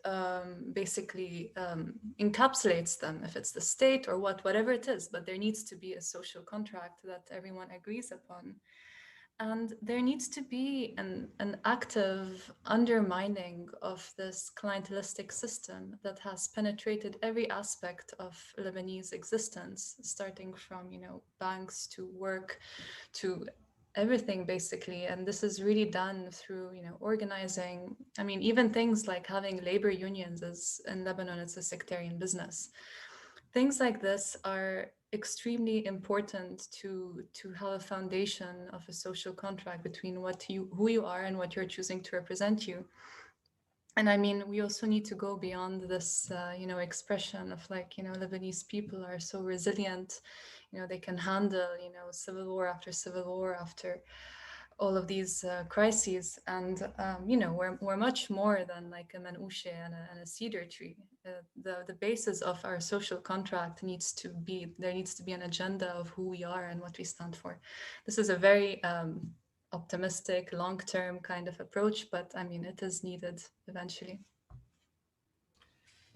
Speaker 2: basically encapsulates them, if it's the state or whatever it is. But there needs to be a social contract that everyone agrees upon. And there needs to be an active undermining of this clientelistic system that has penetrated every aspect of Lebanese existence, starting from, banks to work to everything basically. And this is really done through, organizing. I mean, even things like having labor unions in Lebanon, it's a sectarian business. Things like this are extremely important to have a foundation of a social contract between who you are and what you're choosing to represent you. And I mean, we also need to go beyond this, expression of like, Lebanese people are so resilient, they can handle, civil war after civil war after all of these crises. And, we're much more than like a manouche and a cedar tree. The basis of our social contract needs to be an agenda of who we are and what we stand for. This is a very optimistic, long-term kind of approach, but I mean, it is needed eventually.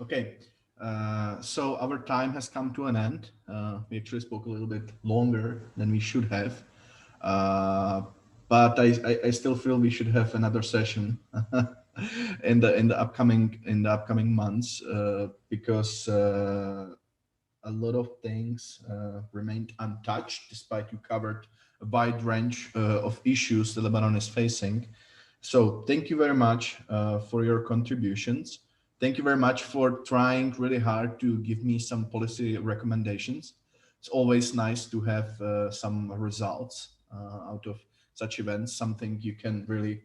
Speaker 1: Okay, so our time has come to an end. We actually spoke a little bit longer than we should have, but I still feel we should have another session in the upcoming months because a lot of things remained untouched, despite you covered a wide range of issues the Lebanon is facing. So thank you very much for your contributions. Thank you very much for trying really hard to give me some policy recommendations. It's always nice to have some results out of such events, something you can really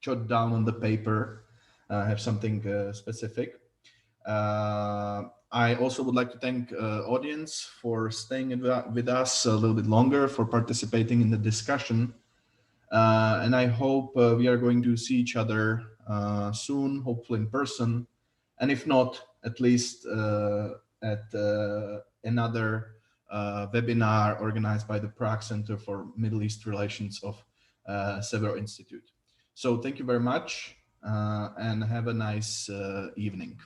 Speaker 1: jot down on the paper, have something specific. I also would like to thank audience for staying with us a little bit longer, for participating in the discussion. And I hope we are going to see each other soon, hopefully in person. And if not, at least at another webinar organized by the Prague Center for Middle East Relations of Severo Institute. So thank you very much and have a nice evening.